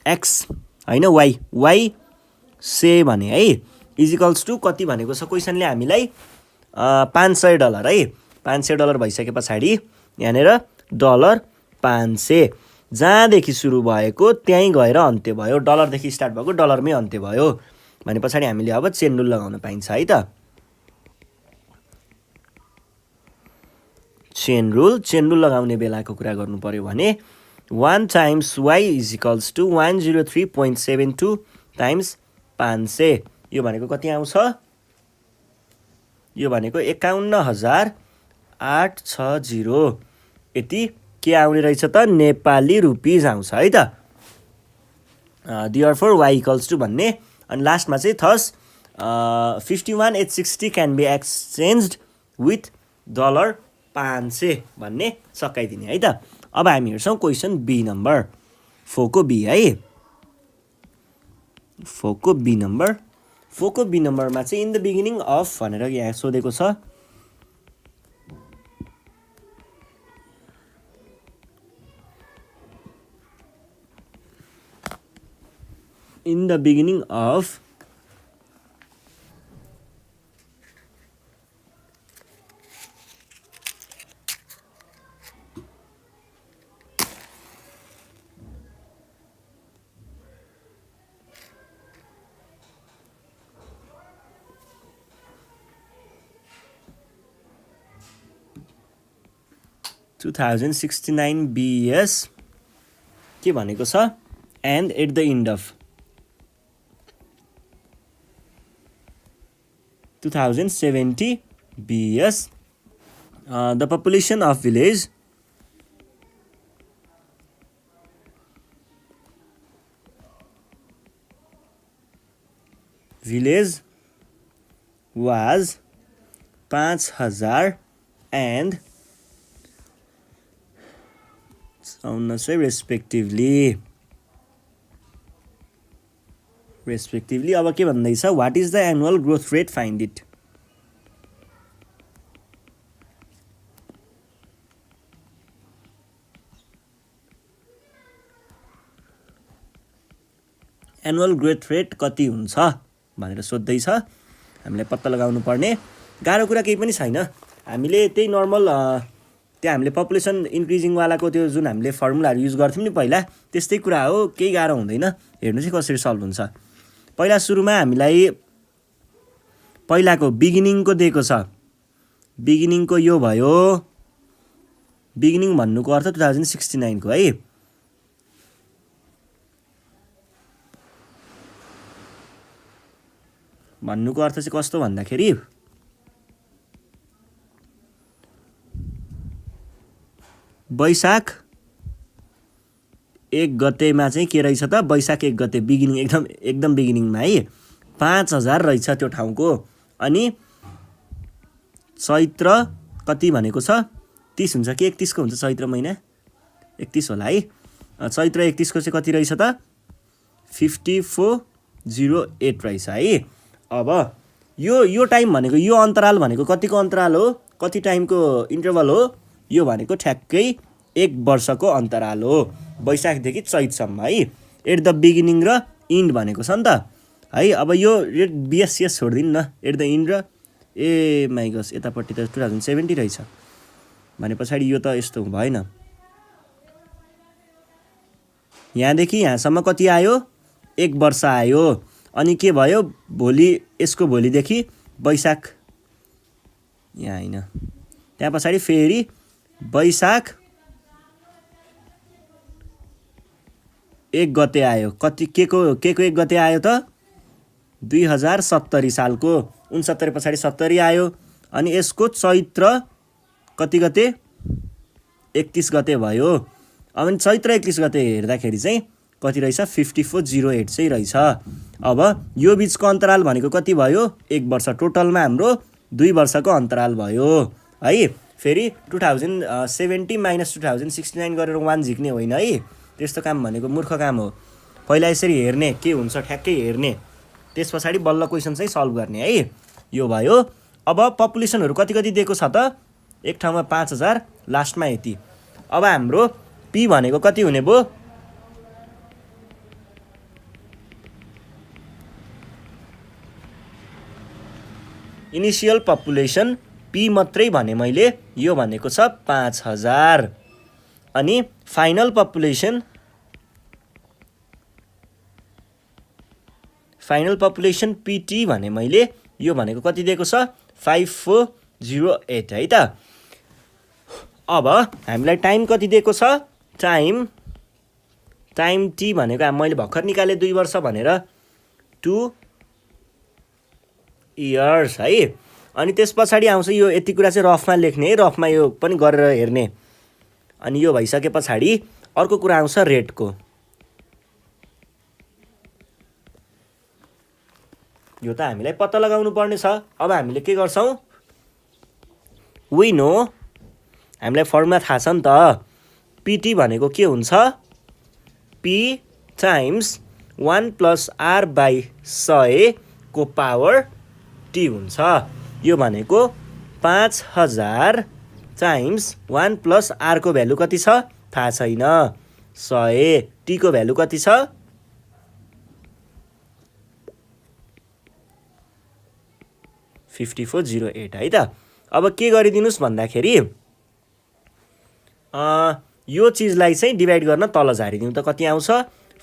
एक्स होइन वाइ से भने है, इजिकल्स टु कति भनेको छ क्वेसनले हामीलाई? $500 है। $500 भइसके पछाडि यहाँनिर $500 जहाँदेखि सुरु भएको त्यहीँ गएर अन्त्य भयो। डलरदेखि स्टार्ट भएको डलरमै अन्त्य भयो भने पछाडि हामीले अब चेन रुल लगाउन पाइन्छ है त। चेन रुल लगाउने बेलाको कुरा गर्नु पर्यो भने 1 times y is equals to 103.72 times 500। यो भनेको कति आउँछ? यो भनेको 51,860। यति के आउने रहेछ त? नेपाली रुपिज आउँछ है त। देयरफोर y इक्वल्स टु भन्ने, अनि लास्टमा चाहिँ थस 51,860 क्यान बी एक्सचेन्ज्ड विथ $500 भन्ने सकाइदिने है त। अब हामी हेर्छौँ क्वेसन बी नम्बर 4 को बी है। 4 को बी नम्बरमा चाहिँ इन द बिगिनिङ अफ भनेर यहाँ सोधेको छ। In the beginning of 2069 BS के भनेको छ? And at the end of 2070 BS the population of village was 5,000 and respectively. अब के भन्दैछ? What is the annual growth rate? Find it. Annual growth rate कति हुन्छ भनेर सोध्दैछ। हामीले पत्ता लगाउनु पर्ने गाह्रो कुरा केही पनि छैन। हामीले त्यही नर्मल त्यो हामीले पपुलेसन इन्क्रिजिङ वालाको त्यो जुन हामीले फर्मुलाहरू युज गर्थ्यौँ नि पहिला, त्यस्तै कुरा हो, केही गाह्रो हुँदैन। हेर्नु चाहिँ कसरी सल्भ हुन्छ। पहिला सुरुमा हामीलाई पहिलाको बिगिनिङको दिएको छ। बिगिनिङको यो भयो, बिगिनिङ भन्नुको अर्थ 2069 को है। भन्नुको अर्थ चाहिँ कस्तो भन्दाखेरि वैशाख 1 गतेमा चाहिँ के रहेछ त? वैशाख 1 गते बिगिनिङ, एकदम बिगिनिङमा है 5,000 रहेछ त्यो ठाउँको। अनि चैत्र कति भनेको छ? 30 हुन्छ कि 31 को हुन्छ? चैत्र महिना 31 होला है। चैत्र 31 को चाहिँ कति रहेछ त? 5408 रहेछ है। अब यो टाइम भनेको, यो अन्तराल भनेको कतिको अन्तराल हो? कति टाइमको इन्टरभल हो? यो भनेको ठ्याक्कै 1 वर्षको अन्तराल हो, वैशाखदेखि चैतसम्म है। एट द बिगिनिङ र इन्ड भनेको छ नि त है। अब यो रेट बिएससिएस छोडिदिनु न, एट द इन्ड र ए माइ गस यतापट्टि त 2070 रहेछ भने पछाडि यो त यस्तो भएन। यहाँदेखि यहाँसम्म कति आयो? 1 वर्ष आयो। अनि के भयो भोलि यसको भोलिदेखि वैशाख यहाँ हैन त्यहाँ पछाडि फेरि वैशाख 1 गते आयो कति केको 1 गते आयो त 2070 सालको 69 पछाडि 70 आयो अनि यसको चैत्र कति गते 31 गते भयो अनि चैत्र 31 गते हेर्दाखेरि चाहिँ कति रहेछ 5408 चाहिँ रहेछ अब यो बीचको अन्तराल भनेको कति भयो 1 वर्ष टोटलमा हाम्रो 2 वर्षको अन्तराल भयो है फेरि 2070 माइनस 2069 गरेर 1 झिक्ने होइन है त्यस्तो काम भनेको मूर्ख काम हो पहिला यसरी हेर्ने के हुन्छ ठ्याक्कै हेर्ने त्यस पछाडि बल्ल क्वेसन चाहिँ सल्भ गर्ने है यो भयो अब पपुलेसनहरु कति कति दिएको छ त एक ठाउँमा 5000 लास्टमा यति अब हाम्रो p भनेको कति हुने भो इनिशियल पपुलेसन p मात्रै भने मैले यो भनेको छ 5000 अनि फाइनल पपुलेसन pt भने मैले यो भनेको कति दिएको छ 5408 है त अब हामीलाई टाइम कति दिएको छ टाइम t भनेको मैले भर्खर निकाले 2 वर्ष भनेर 2 इयर्स है अनि त्यसपछि आउँछ यो यति कुरा चाहिँ रफमा लेख्ने रफमा यो पनि गरेर हेर्ने अनि यो भइसके पछाडी अर्को कुरा आउँछ रेटको यो त हामीलाई पत्ता लगाउनु पर्ने छ अब हामीले के गर्छौं वी नो हामीलाई फर्मुला थाहा छ नि त pt भनेको के हुन्छ p टाइम्स 1 + r/100 को पावर t हुन्छ यो भनेको 5000 टाइम्स 1 + r को भ्यालु कति छ थाहा छैन 100 t को भ्यालु कति छ 5408 है त अब के गरिदिनुस् भन्दाखेरि यो चीजलाई चाहिँ डिभाइड गर्न तल झारिदिउँ त कति आउँछ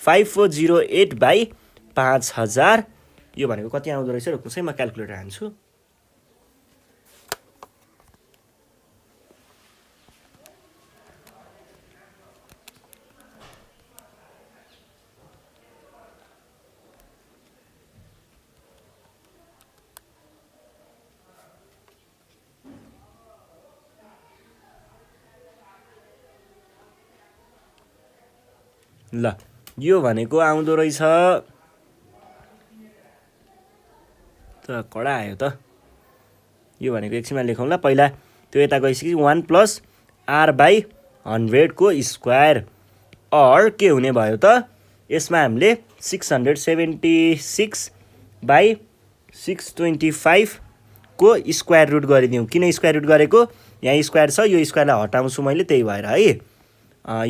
5408/5000 यो भनेको कति आउँदो रहेछ र कुनै म क्याल्कुलेटर हान्छु ल यो भनेको आउँदो रहेछ त कडा आयो त यो भनेको एकछिनमा लेखौँ ल पहिला त्यो यता गइसक्यो 1 + r/100 को स्क्वायर और के हुने भयो त यसमा हामीले 676/625 को स्क्वायर रुट गरिदिउँ किन स्क्वायर रुट गरेको यहाँ स्क्वायर छ यो स्क्वायरलाई हटाउँछु मैले त्यही भएर है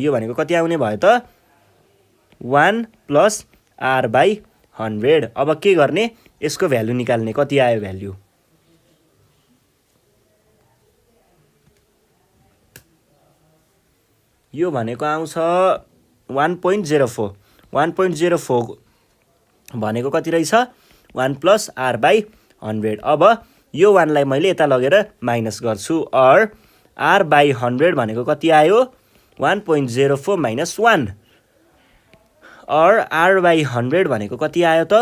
यो भनेको कति आउने भयो त 1 + r/100 अब के गर्ने यसको भ्यालु निकाल्ने कति आयो भ्यालु यो भनेको आउँछ 1.04 1.04 भनेको कति रहेछ 1 + r/100 अब यो 1 लाई मैले यता लगेर माइनस गर्छु और r/100 भनेको कति आयो 1.04 - 1 और r/100 भनेको कति आयो त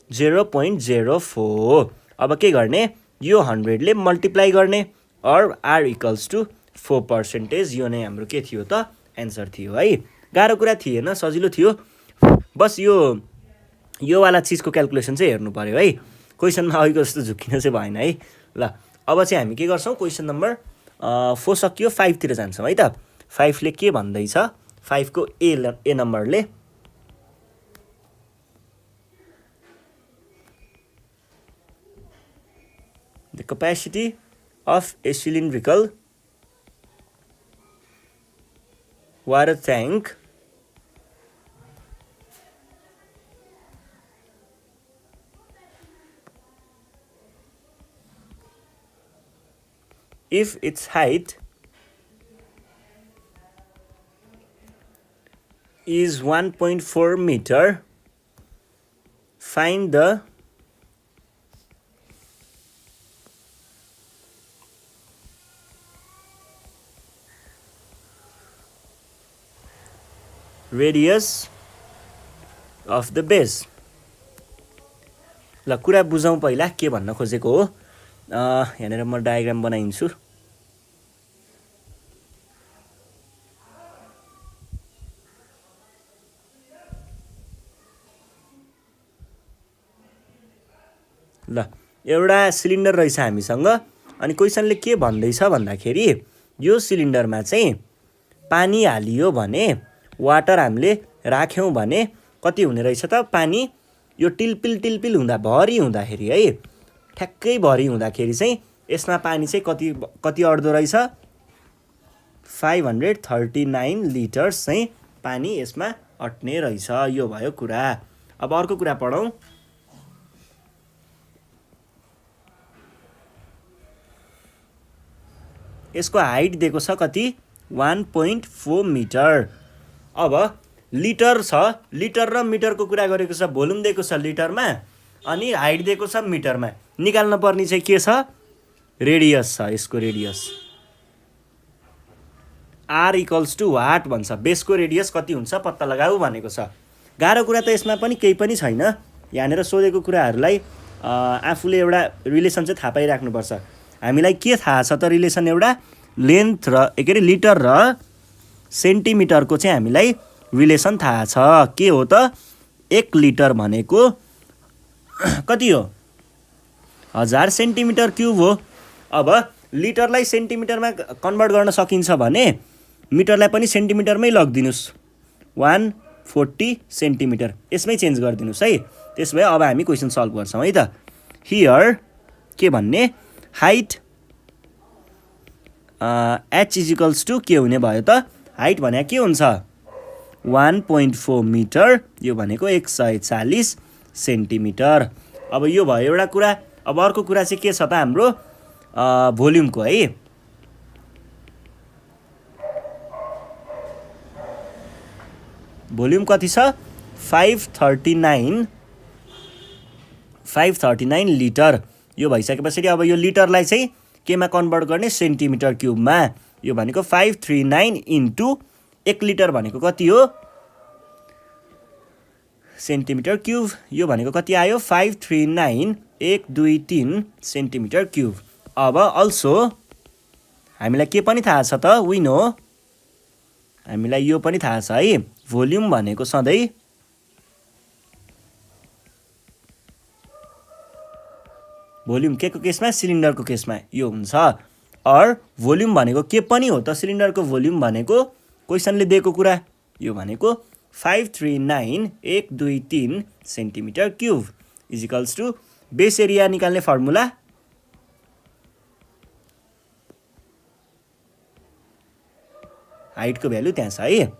0.04 अब के गर्ने यो 100 ले मल्टिप्लाई गर्ने और r = 4% यो नै हाम्रो के थियो त एन्सर थियो है गाह्रो कुरा थिएन सजिलो थियो बस यो वाला चीजको क्याल्कुलेसन चाहिँ हेर्नु पर्यो है क्वेशनमा अहिलेको जस्तो झुकिन चाहिँ भएन है ल अब चाहिँ हामी के गर्छौं क्वेशन नम्बर 4 सकियो 5 तिर जान्छौं है त 5 ले के भन्दै छ 5 को ए नम्बरले The capacity of a cylindrical water tank if its height is 1.4 meter find the radius of the base. ल कुरा बुझौँ पहिला के भन्न खोजेको हो। यहाँनिर म डायग्राम बनाइदिन्छु। ल एउटा सिलिन्डर रहेछ हामीसँग अनि क्वेसनले के भन्दैछ भन्दाखेरि यो सिलिन्डरमा चाहिँ पानी हालियो भने वाटर हामीले राख्यौँ भने कति हुने रहेछ त पानी यो टिलपिल हुँदा भरि हुँदाखेरि है ठ्याक्कै भरि हुँदाखेरि चाहिँ यसमा पानी चाहिँ कति अट्दो रहेछ 539 लिटर्स चाहिँ पानी यसमा अट्ने रहेछ। यो भयो कुरा। अब अर्को कुरा पढौँ। यसको हाइट दिएको छ कति 1.4 मिटर। अब लिटर छ, लिटर र मिटरको कुरा गरेको छ, भोल्युम दिएको छ लिटरमा अनि हाइट दिएको छ मिटरमा। निकाल्न पर्ने चाहिँ के छ रेडियस छ। यसको radius r equals to what भन्छ। बेसको रेडियस कति हुन्छ पत्ता लगाऊ भनेको छ। गाह्रो कुरा त यसमा पनि केही पनि छैन। यहाँनिर सोधेको कुराहरूलाई आफूले एउटा रिलेसन चाहिँ थाहा पाइराख्नुपर्छ। हामीलाई के थाहा छ त रिलेसन एउटा लेन्थ र के अरे लिटर र सेन्टिमिटरको चाहिँ हामीलाई रिलेसन थाहा छ। के हो त 1 लिटर भनेको कति हो 1000 सेन्टिमिटर क्युब हो। अब लिटरलाई सेन्टिमिटरमा कन्भर्ट गर्न सकिन्छ भने मिटरलाई पनि सेन्टिमिटरमै लगिदिनुस् 140 सेन्टिमिटर। यसमै चेन्ज गरिदिनुस् है। त्यसो भए अब हामी क्वेसन सल्भ गर्छौँ है त। हियर के भन्ने height h is equals to के हुने भयो त हाइट भने के हुन्छ 1.4 मिटर। यो भनेको 140 सेन्टिमिटर। अब यो भयो एउटा कुरा। अब अर्को कुरा चाहिँ के छ त हाम्रो भोल्युमको है। भोल्युम कति छ 539 लिटर। यो भइसकेपछि अब यो लिटरलाई चाहिँ केमा कन्भर्ट गर्ने सेन्टिमिटर क्युबमा। यो भनेको 539 इन्टु 1 लिटर भनेको कति हो सेन्टिमिटर क्युब। यो भनेको कति आयो 539 सेन्टिमिटर क्युब। अब अल्सो हामीलाई के पनि थाहा छ त वी नो हामीलाई यो पनि थाहा छ है भोल्युम भनेको सधैँ भोल्युम के को केसमा सिलिन्डरको केसमा यो हुन्छ। अर भोल्युम भनेको के पनि हो त सिलिन्डरको भोल्युम भनेको क्वेसनले दिएको कुरा यो भनेको 539 centimetre cube is equals to base area निकाल्ने फर्मुला हाइटको भ्यालु त्यहाँ छ है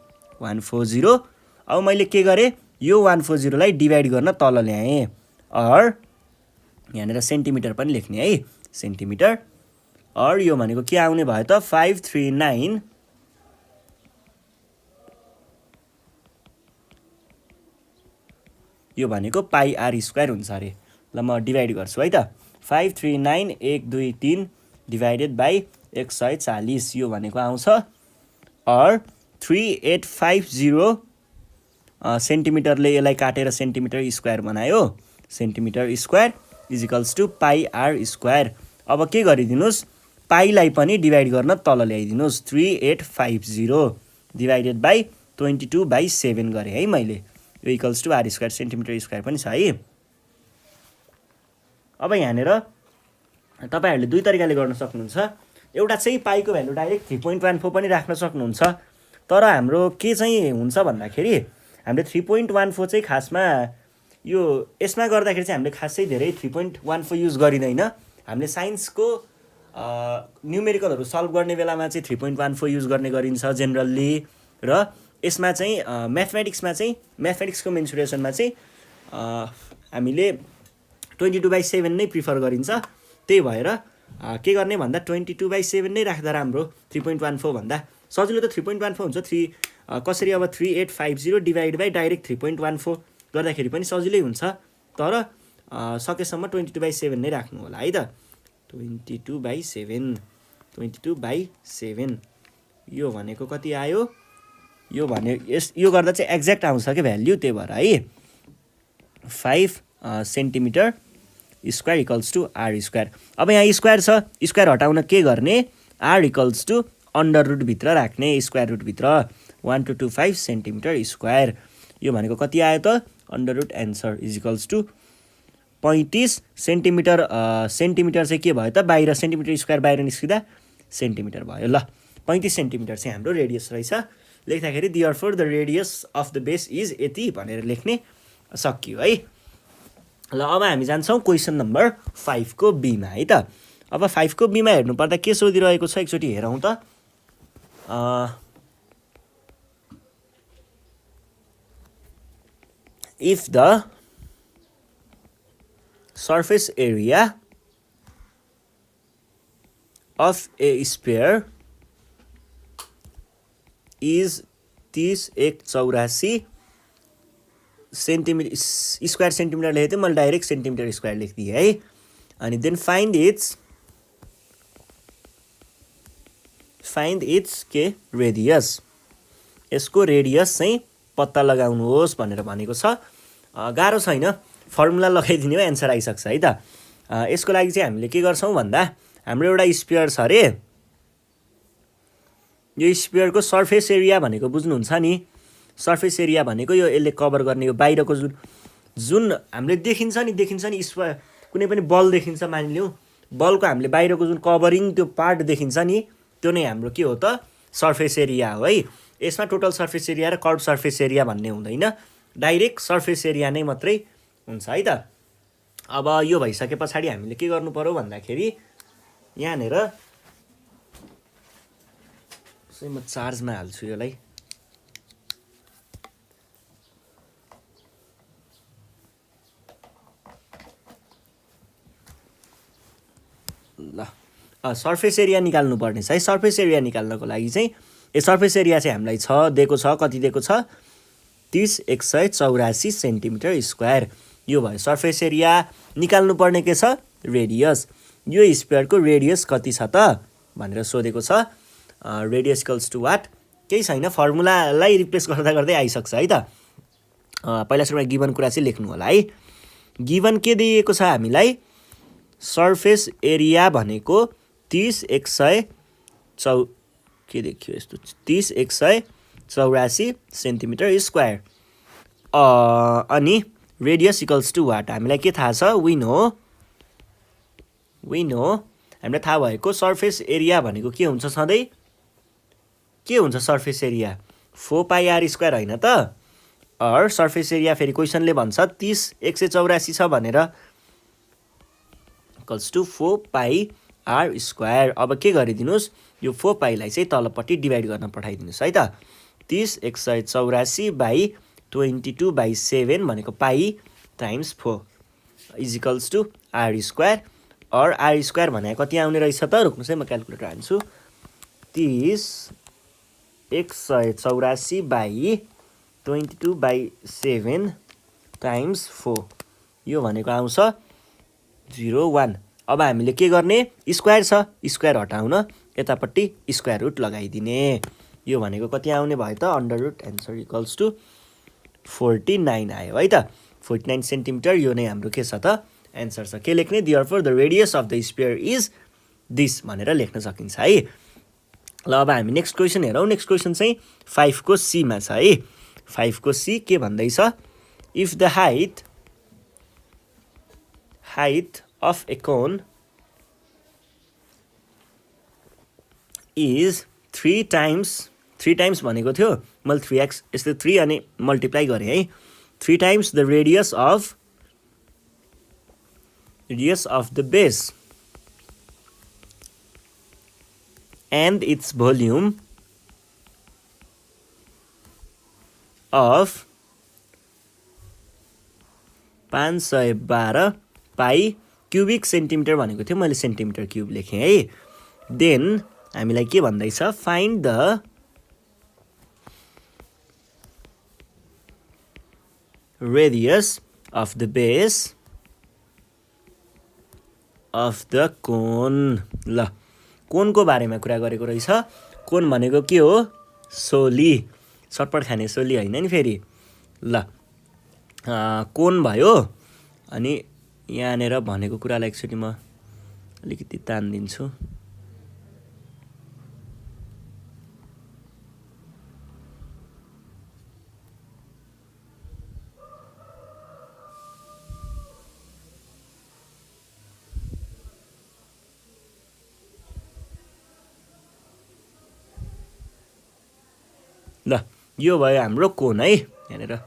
140। अब मैले के गरेँ यो 140 लाई डिभाइड गर्न तल ल्याएँ। अर यहाँनिर सेन्टिमिटर पनि लेख्ने है सेन्टिमिटर। अर यो भनेको के आउने भयो त 539 यो भनेको पाई आर स्क्वायर हुन्छ अरे। ल म डिभाइड गर्छु है त 539 डिभाइडेड बाई 140 यो भनेको आउँछ अर 3850 सेन्टिमिटरले यसलाई काटेर सेन्टिमिटर स्क्वायर बनायो centimetre square is equals to pi r square. अब के गरिदिनुहोस् पाईलाई पनि डिभाइड गर्न तल ल्याइदिनुहोस् 3850 डिभाइडेड बाई 22/7 गरेँ है मैले। यो equals to r square centimetre square पनि छ है। अब यहाँनिर तपाईँहरूले दुई तरिकाले गर्न सक्नुहुन्छ। एउटा चाहिँ पाईको भ्यालु डाइरेक्ट 3.14 पनि राख्न सक्नुहुन्छ। तर हाम्रो के चाहिँ हुन्छ भन्दाखेरि हामीले 3.14 चाहिँ खासमा यो यसमा गर्दाखेरि चाहिँ हामीले खासै धेरै 3.14 युज गरिँदैन। हामीले साइन्सको न्युमेरिकलहरू सल्भ गर्ने बेलामा चाहिँ 3.14 युज गर्ने गरिन्छ जेनरल्ली। र यसमा चाहिँ म्याथमेटिक्सको मेन्सुरेसनमा चाहिँ हामीले 22/7 नै प्रिफर गरिन्छ। त्यही भएर के गर्ने भन्दा 22/7 नै राख्दा राम्रो 3.14 भन्दा सजिलो त 3.14 हुन्छ। कसरी अब 3850 डिभाइड बाई डाइरेक्ट 3.14 गर्दाखेरि पनि सजिलै हुन्छ। तर सकेसम्म 22/7 नै राख्नु होला है त 22/7 22/7 यो भनेको कति आयो यो गर्दा चाहिँ एक्ज्याक्ट आउँछ के भ्याल्यु त्यही भएर है 5 centimetre square equals to r square अब यहाँ स्क्वायर छ स्क्वायर हटाउन के गर्ने आर इक्वल्स टु अन्डर रुटभित्र राख्ने स्क्वायर रुटभित्र 1225 सेन्टिमिटर स्क्वायर यो भनेको कति आयो त under root answer is equals to 35 centimetre centimetre चाहिँ के भयो त बाहिर सेन्टिमिटर स्क्वायर बाहिर निस्किँदा सेन्टिमिटर भयो ल 35 सेन्टिमिटर चाहिँ हाम्रो रेडियस रहेछ लेख्दाखेरि therefore the radius of the base is यति भनेर लेख्ने सकियो है ल अब हामी जान्छौँ क्वेसन नम्बर 5 को बीमा है त अब 5 को बीमा हेर्नुपर्दा के सोधिरहेको छ एकचोटि हेरौँ त if the surface area of a sphere is 30 centimetre square centimetre लेखेको थिएँ मैले डाइरेक्ट सेन्टिमिटर स्क्वायर लेखिदिएँ है अनि देन फाइन्ड इट्स के रेडियस यसको रेडियस चाहिँ पत्ता लगाउनुहोस् भनेर भनेको छ गाह्रो छैन फर्मुला लगाइदिने हो एन्सर आइसक्छ है त यसको लागि चाहिँ हामीले के गर्छौँ भन्दा हाम्रो एउटा स्फियर छ अरे यो स्फियरको सर्फेस एरिया भनेको बुझ्नुहुन्छ नि सर्फेस एरिया भनेको यो यसले कभर गर्ने यो बाहिरको जुन हामीले देखिन्छ नि कुनै पनि बल देखिन्छ मानिलिउँ बलको हामीले बाहिरको जुन कभरिङ त्यो पार्ट देखिन्छ नि त्यो नै हाम्रो के हो त सर्फेस एरिया हो है यसमा टोटल सर्फेस एरिया र कर्भ सर्फेस एरिया भन्ने हुँदैन डाइरेक्ट सर्फेस एरिया नै मात्रै हुन्छ है त अब यो भइसके पछाडि हामीले के गर्नु पर्यो भन्दाखेरि यहाँनिर म चार्जमा हाल्छु यसलाई ल सर्फेस एरिया निकाल्नु पर्ने छ है सर्फेस एरिया निकाल्नको लागि चाहिँ सर्फेस एरिया चाहिँ हामीलाई दिएको छ कति दिएको छ 30,184 सेन्टिमिटर स्क्वायर यो भयो सर्फेस एरिया निकाल्नु पर्ने के छ रेडियस यो स्फियरको रेडियस कति छ त भनेर सोधेको छ रेडियस इक्वल्स टु वाट केही छैन फर्मुलालाई रिप्लेस गर्दा गर्दै आइसक्छ है त पहिला सुरुमा गिभन कुरा चाहिँ लेख्नु होला है गिभन के दिएको छ हामीलाई सर्फेस एरिया भनेको 30,184 सेन्टिमिटर स्क्वायर अनि रेडियस इक्वल्स टु वाट हामीलाई के थाहा छ वी नो हामीलाई थाहा भएको सर्फेस एरिया भनेको के हुन्छ सधैँ के हुन्छ सर्फेस एरिया 4πr स्क्वायर होइन त अर सर्फेस एरिया फेरि क्वेसनले भन्छ 30,184 छ भनेर इक्वल्स टु 4πr स्क्वायर अब के गरिदिनुहोस् यो 4π लाई चाहिँ तलपट्टि डिभाइड गर्न पठाइदिनुहोस् है त 30,184/22/7 भनेको pi times 4 is equals to r square or r square भनेको कति आउने रहेछ त रोक्नुहोस् है म क्याल्कुलेटर हान्छु 30,184/22/7 टाइम्स 4 यो भनेको आउँछ 0.1 अब हामीले के गर्ने स्क्वायर छ स्क्वायर हटाउन यतापट्टि स्क्वायर रुट लगाइदिने यो भनेको कति आउने भयो त under root answer equals to 49 आयो है त 49 सेन्टिमिटर यो नै हाम्रो के छ त एन्सर छ के लेख्ने therefore the radius of the sphere is this भनेर लेख्न सकिन्छ है ल अब हामी नेक्स्ट क्वेसन हेरौँ नेक्स्ट क्वेसन चाहिँ 5 को सी मा छ है 5 को सी के भन्दैछ if the height of a cone is 3 times भनेको थियो मैले 3x यस्तो 3 अनि मल्टिप्लाई गरेँ है 3 times the radius of the base and its volume of 512 pie cubic centimetre भनेको थियो मैले सेन्टिमिटर क्युब लेखेँ है देन हामीलाई के भन्दैछ find the radius of the base of the cone. ल कोनको बारेमा कुरा गरेको रहेछ। कोन भनेको के हो? सोली, सटपट खाने सोली होइन नि फेरि। ल कोन भयो। अनि यहाँनिर भनेको कुरालाई एकचोटि म अलिकति तानिदिन्छु। ल यो भयो हाम्रो कोन है। यहाँनिर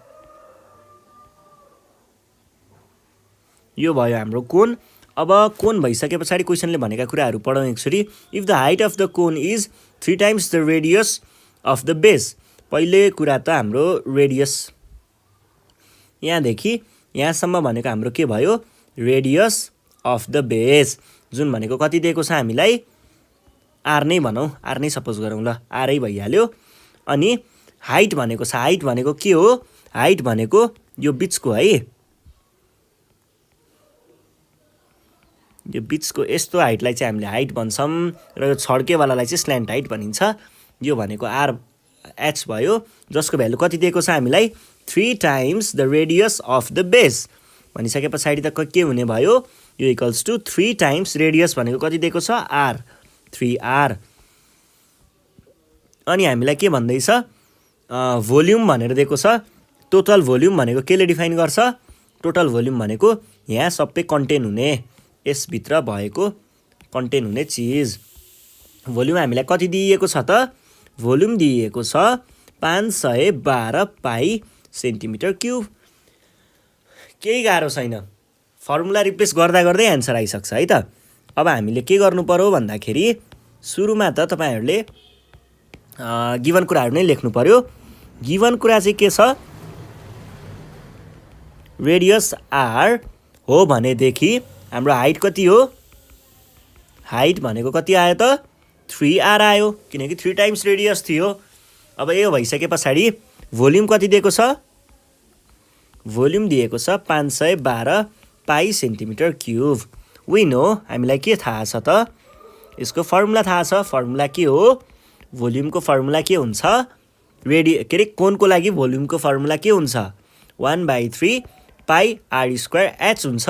यो भयो हाम्रो कोन। अब कोन भइसके पछाडि क्वेसनले भनेका कुराहरू पढौँ एकचोटि। If the height of the cone is 3 times the radius of the base. पहिले कुरा त हाम्रो रेडियस, यहाँदेखि यहाँसम्म भनेको हाम्रो के भयो? रेडियस अफ द बेस, जुन भनेको कति दिएको छ हामीलाई? आर नै भनौँ, आर नै सपोज गरौँ। ल आरै भइहाल्यो। अनि हाइट भनेको छ। हाइट भनेको के हो? हाइट भनेको यो बिचको है, यो बिचको यस्तो हाइटलाई चाहिँ हामीले हाइट भन्छौँ र यो छड्केवालालाई चाहिँ स्ल्यान्ट हाइट भनिन्छ। यो भनेको आर एच भयो, जसको भ्यालु कति दिएको छ हामीलाई? 3 times the radius of the base भनिसके पछाडि त के हुने भयो? यो इक्वल्स टु 3 टाइम्स रेडियस भनेको कति दिएको छ? Are, 3r। अनि हामीलाई के भन्दैछ? भोल्युम भनेर दिएको छ। टोटल भोल्युम भनेको केले डिफाइन गर्छ? टोटल भोल्युम भनेको यहाँ सबै कन्टेन हुने, यसभित्र भएको कन्टेन हुने चिज। भोल्युम हामीलाई कति दिइएको छ त? भोल्युम दिइएको छ 512 पाई सेन्टिमिटर क्युब। केही गाह्रो छैन, फर्मुला रिप्लेस गर्दा गर्दै एन्सर आइसक्छ है त। अब हामीले के गर्नु पर्यो भन्दाखेरि सुरुमा त तपाईँहरूले गिभन कुराहरू नै लेख्नु पर्यो। गिभन कुरा चाहिँ के छ? रेडियस आर हो भनेदेखि हाम्रो हाइट कति हो? हाइट भनेको कति आयो त? 3r आयो, किनकि 3 टाइम्स रेडियस थियो। अब यो भइसके पछाडि भोल्युम कति दिएको छ? भोल्युम दिएको छ 512 पाई सेन्टिमिटर क्युब। विनो हामीलाई के थाहा छ त? यसको फर्मुला थाहा छ। फर्मुला के हो? भोल्युमको फर्मुला के हुन्छ? के अरे कोनको लागि भोल्युमको फर्मुला के हुन्छ? 1/3 पाई आर स्क्वायर एच हुन्छ।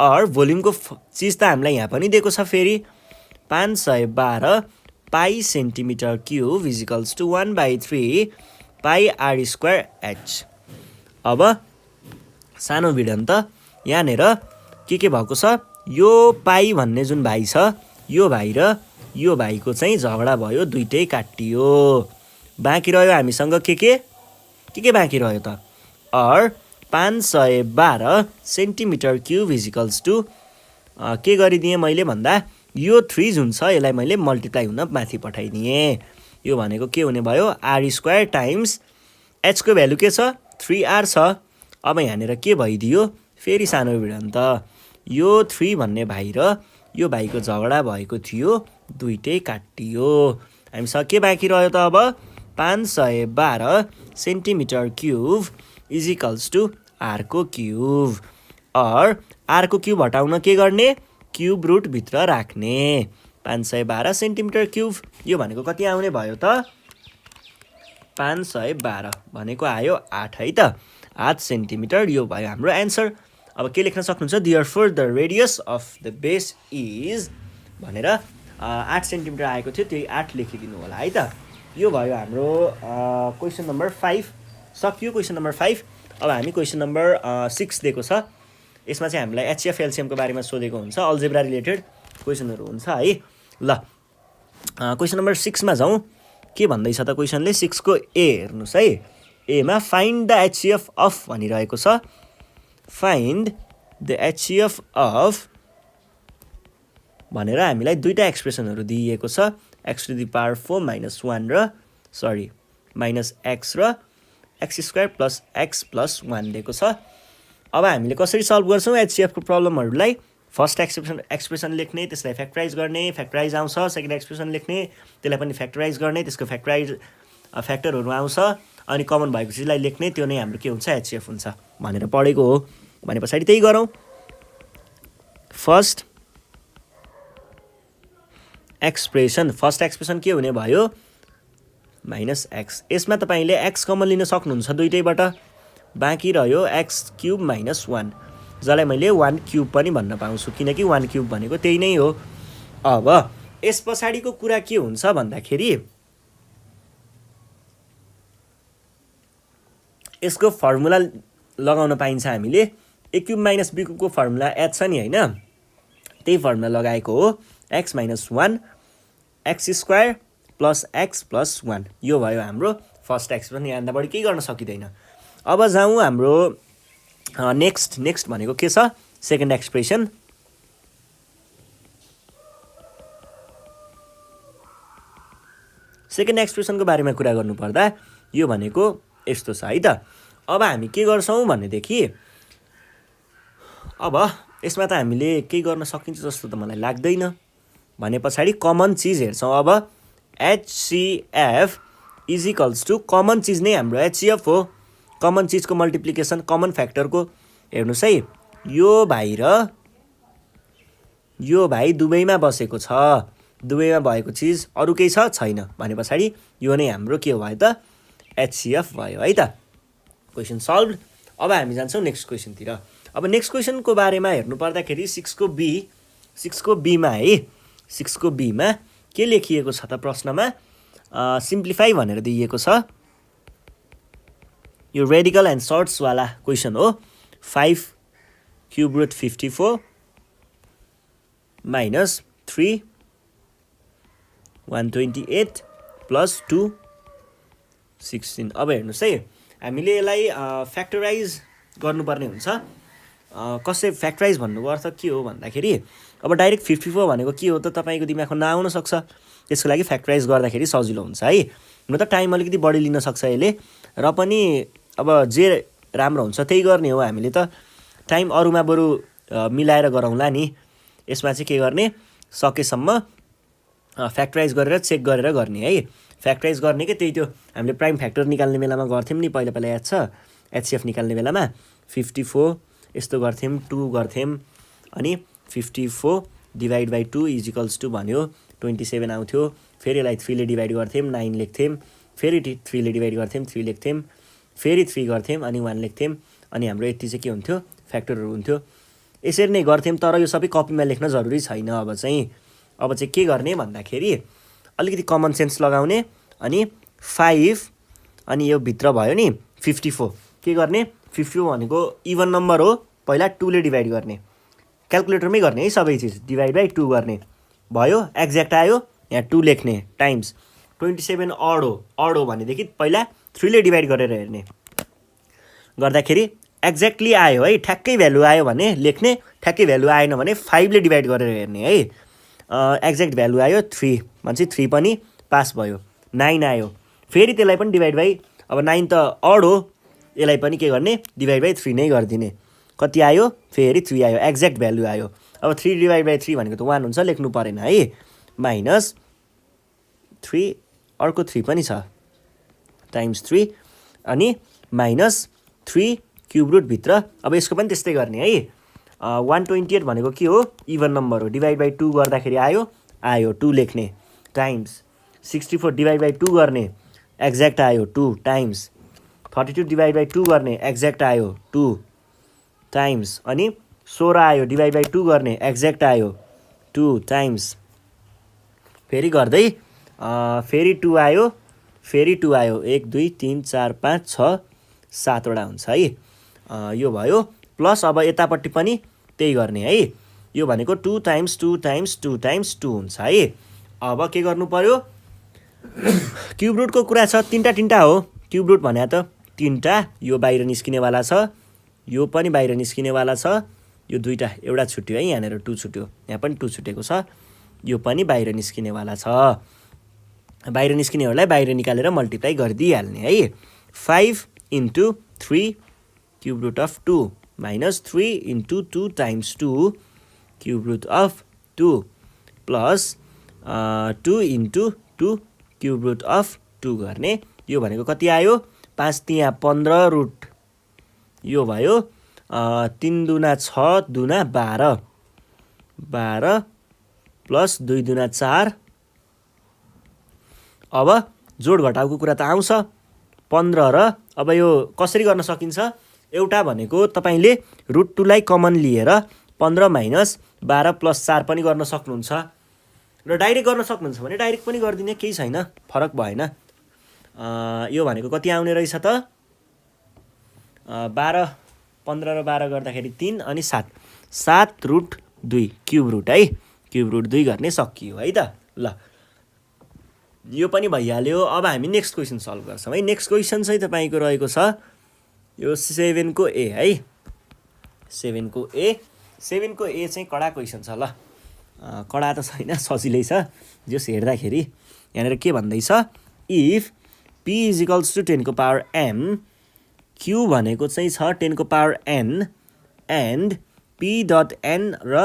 और भोल्युमको चिज त हामीलाई यहाँ पनि दिएको छ फेरि 512 pi centimetre cube is equals to 1/3 pi r square h. अब सानो भिडन त यहाँनिर के भएको छ? यो पाई भन्ने जुन भाइ छ, यो भाइ र यो भाइको चाहिँ झगडा भयो, दुइटै काटियो। बाँकी रह्यो हामीसँग के बाँकी रह्यो त? Or 512 centimetre cube is equals to के गरिदिएँ मैले भन्दा यो 3 जुन छ यसलाई मैले मल्टिप्लाई हुन माथि पठाइदिएँ। यो भनेको के हुने भयो? आर स्क्वायर टाइम्स एचको भ्यालु के छ? 3r छ। अब यहाँनिर के भइदियो? फेरि सानो भिडन त यो 3 भन्ने भाइ र यो भाइको झगडा भएको थियो, दुइटै काटियो। हामीसँग के बाँकी रह्यो त अब? 512 centimetre cube is equals to आरको क्युब। और आरको क्युब हटाउन के गर्ने? क्युब रुट भित्र राख्ने। 512 सेन्टिमिटर क्युब यो भनेको कति आउने भयो त? 512 भनेको आयो 8 है त, 8 सेन्टिमिटर। यो भयो हाम्रो एन्सर। अब के लेख्न सक्नुहुन्छ? Therefore the radius of the base is भनेर 8 सेन्टिमिटर आएको थियो, त्यही 8 लेखिदिनु होला है त। यो भयो हाम्रो क्वेसन नम्बर 5 सकियो। Question number 5। अब हामी क्वेसन नम्बर 6 दिएको छ। यसमा चाहिँ हामीलाई एचसिएफ एलसिएमको बारेमा सोधेको हुन्छ, अल्जेब्रा रिलेटेड क्वेसनहरू हुन्छ है। ल क्वेसन नम्बर 6 मा जाउँ। के भन्दैछ त क्वेसनले? 6 को ए हेर्नुहोस् है। एमा फाइन्ड द एचसिएफ अफ भनिरहेको छ। फाइन्ड द एचसिएफ अफ भनेर हामीलाई दुईवटा एक्सप्रेसनहरू दिइएको छ, x to the power 4 minus 1 र माइनस x र x square plus x plus 1 दिएको छ। अब हामीले कसरी सल्भ गर्छौँ एचसिएफको प्रब्लमहरूलाई? फर्स्ट एक्सप्रेसन लेख्ने, त्यसलाई फ्याक्टराइज गर्ने, फ्याक्टराइज आउँछ। सेकेन्ड एक्सप्रेसन लेख्ने, त्यसलाई पनि फ्याक्टराइज गर्ने, त्यसको फ्याक्टरहरू आउँछ। अनि कमन भएको चिजलाई लेख्ने, त्यो नै हाम्रो के हुन्छ? एचसिएफ हुन्छ भनेर पढेको हो। भने पछाडि त्यही गरौँ। फर्स्ट एक्सप्रेसन के हुने भयो माइनस एक्स। यसमा तपाईँले एक्स कमन लिन सक्नुहुन्छ दुइटैबाट, बाँकी रह्यो एक्स क्युब माइनस 1, जसलाई मैले 1 क्युब पनि भन्न पाउँछु किनकि 1 क्युब भनेको त्यही नै हो। अब यस पछाडिको कुरा के हुन्छ भन्दाखेरि यसको फर्मुला लगाउन पाइन्छ हामीले। ए क्युब माइनस बी क्युबको फर्मुला एच छ नि होइन, त्यही फर्मुला लगाएको हो। X minus 1 X square plus X plus 1, यो भयो हाम्रो फर्स्ट एक्सप्रेसन। यहाँभन्दा बढी केही गर्न सकिँदैन। अब जाउँ हाम्रो नेक्स्ट भनेको के छ, सेकेन्ड एक्सप्रेसन। सेकेन्ड एक्सप्रेसनको बारेमा कुरा गर्नुपर्दा यो भनेको यस्तो छ है त। अब हामी के गर्छौँ भनेदेखि अब यसमा त हामीले केही गर्न सकिन्छ जस्तो त मलाई लाग्दैन। भने पछाडि कमन चिज हेर्छौँ। अब HCF is equals to common चिज नै हाम्रो HCF हो। कमन चिजको मल्टिप्लिकेसन कमन फ्याक्टरको हेर्नुहोस् है, यो भाइ र यो भाइ दुवैमा बसेको छ, दुवैमा भएको चिज अरू केही छैन भने पछाडि यो नै हाम्रो के भयो त HCF भयो है त। Question solve. अब हामी जान्छौँ नेक्स्ट क्वेसनतिर। अब नेक्स्ट क्वेसनको बारेमा हेर्नु पर्दाखेरि 6को बीमा है, 6को बीमा के लेखिएको छ त प्रश्नमा, सिम्प्लिफाई भनेर दिइएको छ। यो रेडिकल एन्ड सर्ट्सवाला क्वेसन हो। 5 क्युब रुट 54 माइनस 3 128 प्लस 2 16। अब हेर्नुहोस् है, हामीले यसलाई फ्याक्टराइज गर्नुपर्ने हुन्छ। कसै फ्याक्टराइज भन्नुको अर्थ के हो भन्दाखेरि अब डाइरेक्ट 54 भनेको के हो त तपाईँको दिमागमा नआउन सक्छ। त्यसको लागि फ्याक्टराइज गर्दाखेरि सजिलो हुन्छ है। हुन त टाइम अलिकति बढी लिन सक्छ यसले, र पनि अब जे राम्रो हुन्छ त्यही गर्ने हो। हामीले त टाइम अरूमा बरु मिलाएर गरौँला नि। यसमा चाहिँ के गर्ने, सकेसम्म फ्याक्टराइज गरेर चेक गरेर गर्ने है। फ्याक्टराइज गर्ने के त्यही त्यो हामीले प्राइम फ्याक्टर निकाल्ने बेलामा गर्थ्यौँ नि, पहिला याद छ HCF निकाल्ने बेलामा 54 यस्तो गर्थ्यौँ, 2 गर्थ्यौँ, अनि 54 divide by 2 is equals to भन्यो 27 आउँथ्यो। फेरि यसलाई 3 ले डिभाइड गर्थ्यौँ 9 लेख्थ्यौँ, फेरि 3 ले डिभाइड गर्थ्यौँ 3 लेख्थ्यौँ, फेरि 3 गर्थ्यौँ अनि 1 लेख्थ्यौँ, अनि हाम्रो यति चाहिँ के हुन्थ्यो फ्याक्टरहरू हुन्थ्यो। यसरी नै गर्थ्यौँ, तर यो सबै कपीमा लेख्न जरुरी छैन। अब चाहिँ के गर्ने भन्दाखेरि अलिकति कमन सेन्स लगाउने, अनि 5 अनि यो भित्र भयो नि 54 के गर्ने, 54 भनेको इभन नम्बर हो, पहिला 2 ले डिभाइड गर्ने, क्यालकुलेटरमै गर्ने है सबै चिज, डिभाइड बाई 2 गर्ने भयो, एक्ज्याक्ट आयो यहाँ 2 लेख्ने, टाइम्स 27 अड हो भनेदेखि पहिला 3 ले डिभाइड गरेर हेर्ने, गर्दाखेरि एक्ज्याक्टली आयो है, ठ्याक्कै भ्यालु आयो भने लेख्ने, ठ्याक्कै भ्यालु आएन भने 5 ले डिभाइड गरेर हेर्ने है। एक्ज्याक्ट भ्यालु आयो 3 भनेपछि 3 पनि पास भयो। 9 आयो, फेरि त्यसलाई पनि डिभाइड बाई, अब 9 त अड हो, यसलाई पनि के गर्ने डिभाइड बाई 3 नै गरिदिने, कति आयो फेरि 3 आयो, एक्ज्याक्ट भ्यालु आयो। अब 3 डिभाइड बाई 3 भनेको त 1 हुन्छ, लेख्नु परेन है, माइनस 3 अर्को 3 पनि छ टाइम्स 3 अनि माइनस 3 क्युब रुटभित्र। अब यसको पनि त्यस्तै गर्ने है। 128 भनेको के हो, इभन नम्बर हो, डिभाइड बाई 2 गर्दाखेरि आयो 2 लेख्ने, टाइम्स 64 डिभाइड बाई 2 गर्ने, एक्ज्याक्ट आयो 2 टाइम्स 32 डिभाइड बाई 2 गर्ने, एक्ज्याक्ट आयो 2 टाइम्स, अनि 16 आयो डिभाइड बाई 2 गर्ने, एक्ज्याक्ट आयो 2 टाइम्स, फेरि गर्दै फेरि 2 आयो, फेरि 2 आयो, 1 2 3 4 5 6 7वटा हुन्छ है। यो भयो, प्लस अब यतापट्टि पनि त्यही गर्ने है। यो भनेको 2 टाइम्स 2 टाइम्स 2 टाइम्स 2 हुन्छ है। अब के गर्नु पर्यो, क्युब रुटको कुरा छ, तिनवटा हो क्युब रुट भने त 3टा, यो बाहिर निस्किनेवाला छ, यो पनि बाहिर निस्किनेवाला छ, यो 2टा, एउटा छुट्यो है, यहाँनिर 2 छुट्यो, यहाँ पनि 2 छुटेको छ, यो पनि बाहिर निस्किनेवाला छ। बाहिर निस्किनेहरूलाई बाहिर निकालेर मल्टिप्लाई गरिदिइहाल्ने है। 5 into 3 cube root of 2 minus 3 into 2 times 2 cube root of 2 plus 2 into 2 cube root of 2 गर्ने, यो भनेको कति आयो 5 तिहां 15 रुट, यो भयो 3 दुना 6 दुना 12 12 प्लस 2 दुना 4 अब जोड घटाउको कुरा त आउँछ 15 र अब यो कसरी गर्न सकिन्छ एउटा भनेको तपाईले रुट 2 लाई कमन लिएर 15 माइनस 12 प्लस 4 पनि गर्न सक्नुहुन्छ र डाइरेक्ट गर्न सक्नुहुन्छ भने डाइरेक्ट पनि गर्दिने केही छैन फरक भएन यो भनेको कति आउने रहेछ त 12 15 र 12 गर्दाखेरि 3 अनि 7 7 रुट 2 क्युब रुट है क्युब रुट 2 गर्ने सकियो है त ल यो पनि भइहाल्यो अब हामी नेक्स्ट क्वेशन सल्भ गर्छौं है नेक्स्ट क्वेशन चाहिँ तपाईको रहेको छ यो 7 को ए है 7 को ए चाहिँ कडा क्वेशन छ ल कडा त छैन सजिलै छ जस हेर्दाखेरि यहाँनेर के भन्दैछ इफ p = 10 को पावर m q भनेको चाहिँ छ 10 को पावर n and p.n र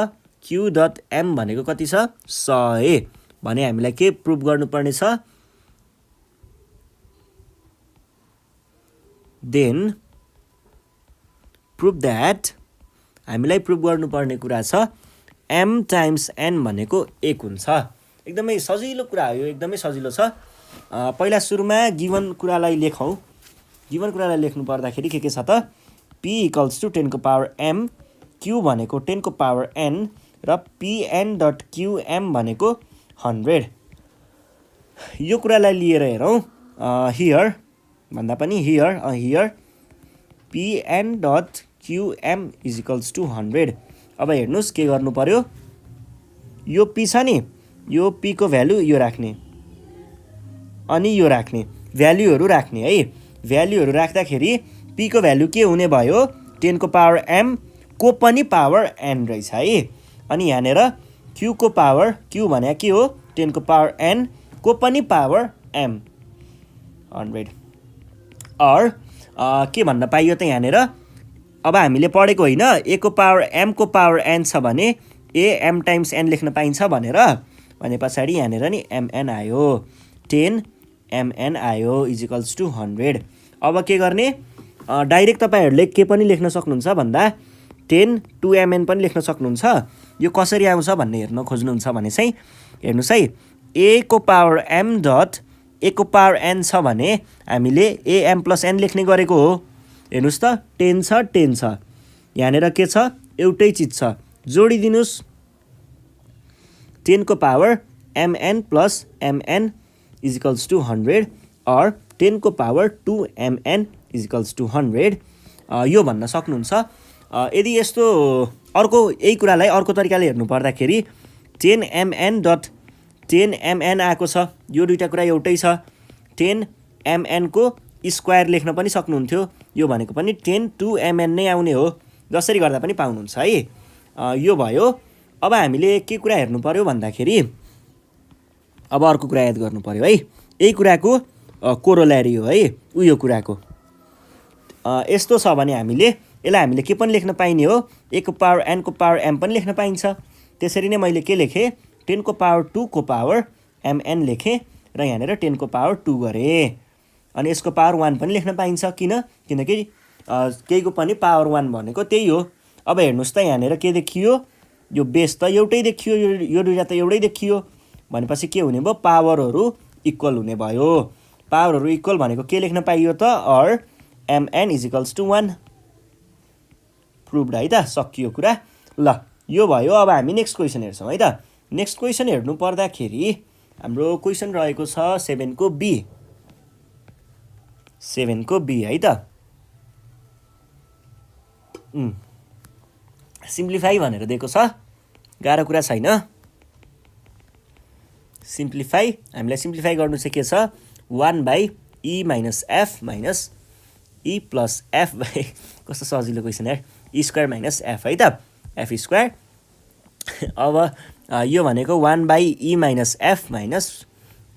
q.m भनेको कति छ 100 भने हामीलाई के प्रुफ गर्नुपर्ने छ then prove that हामीलाई प्रुफ गर्नुपर्ने कुरा छ m times n भनेको 1 हुन्छ एकदमै सजिलो कुरा हो यो एकदमै सजिलो छ पहिला सुरुमा गिवन कुरालाई लेखौं गिवन कुरालाई लेख्नु पर्दाखेरि के छ त p = 10 को पावर m q भनेको 10 को पावर n र pn.qm भनेको 100 यो कुरालाई लिएर हेरौं हियर भन्दा पनि हियर pn.qm = 100 अब हेर्नुस् के गर्नु पर्यो यो p छ नि यो p को भ्यालु यो राख्ने अनि यो राख्ने भ्यालुहरु राख्ने है भ्यालुहरु राख्दाखेरि p को भ्यालु के हुने भयो 10 को पावर m को पनि पावर n रहेछ है अनि यहाँनेर q को पावर q भने के हो 10 को पावर n को पनि पावर m 100 और के भन्न पाइयो त यहाँनेर अब हामीले पढेको हैन a को पावर m को पावर n छ भने a m टाइम्स n लेख्न पाइन्छ भनेर भनेपछि यहाँनेर नि mn आयो 10 mn आयो = 100 अब के गर्ने डाइरेक्ट तपाईहरुले के पनि लेख्न सक्नुहुन्छ भन्दा 10 2mn पनि लेख्न सक्नुहुन्छ यो कसरी आउँछ भन्ने हेर्न खोज्नुहुन्छ भने चाहिँ हेर्नुस् है a को पावर m डट a को पावर n छ भने हामीले am + n लेख्ने गरेको हो हेर्नुस् त 10 छ यहाँनेर के छ एउटै चीज छ जोडिदिनुस् 10 को पावर mn + mn = 100 और 10 को पावर 2mn = 100 यो भन्न सक्नुहुन्छ यदि यस्तो अर्को यही कुरालाई अर्को तरिकाले हेर्नु पर्दाखेरि 10mn आएको छ यो दुईटा कुरा एउटै छ 10mn को स्क्वायर लेख्न पनि सक्नुहुन्थ्यो यो भनेको पनि 10 2mn नै आउने हो जसरी गर्दा पनि पाउनुहुन्छ है यो भयो अब हामीले के कुरा हेर्नु पर्यो भन्दाखेरि अब अर्को कुरा याद गर्नु पर्यो है यही कुराको कोरोलरी हो है उयो कुराको यस्तो छ भने हामीले यसलाई हामीले के पनि लेख्न पाइने हो a को पावर n को पावर m पनि लेख्न पाइन्छ त्यसरी नै मैले के लेखे 10 को पावर 2 को पावर mn लेखे र यहाँनेर 10 को पावर 2 गरे अनि यसको पावर 1 पनि लेख्न पाइन्छ किनकि केहीको पनि पावर 1 भनेको त्यही हो अब हेर्नुस् त यहाँनेर के देखियो यो बेस त एउटै देखियो यो दुईटा त एउटै देखियो भनेपछि के हुने भयो पावरहरु इक्वल हुने भयो पावरहरु इक्वल भनेको के लेख्न पाइयो त और mn = 1 प्रुभड है त सकियो कुरा ल यो भयो अब हामी नेक्स्ट क्वेशन हेर्छौं है त नेक्स्ट क्वेशन हेर्नु पर्दाखेरि हाम्रो क्वेशन रहेको छ 7 को b 7 को b है त सिम्प्लिफाई भनेर दिएको छ गाह्रो कुरा छैन सिम्प्लिफाई हामीलाई सिम्प्लिफाई गर्नु चाहिँ के छ 1/e - f - e + f कस्तो सजिलो क्वेशन यार e² - f है त f²। अब यो भनेको 1/e - f -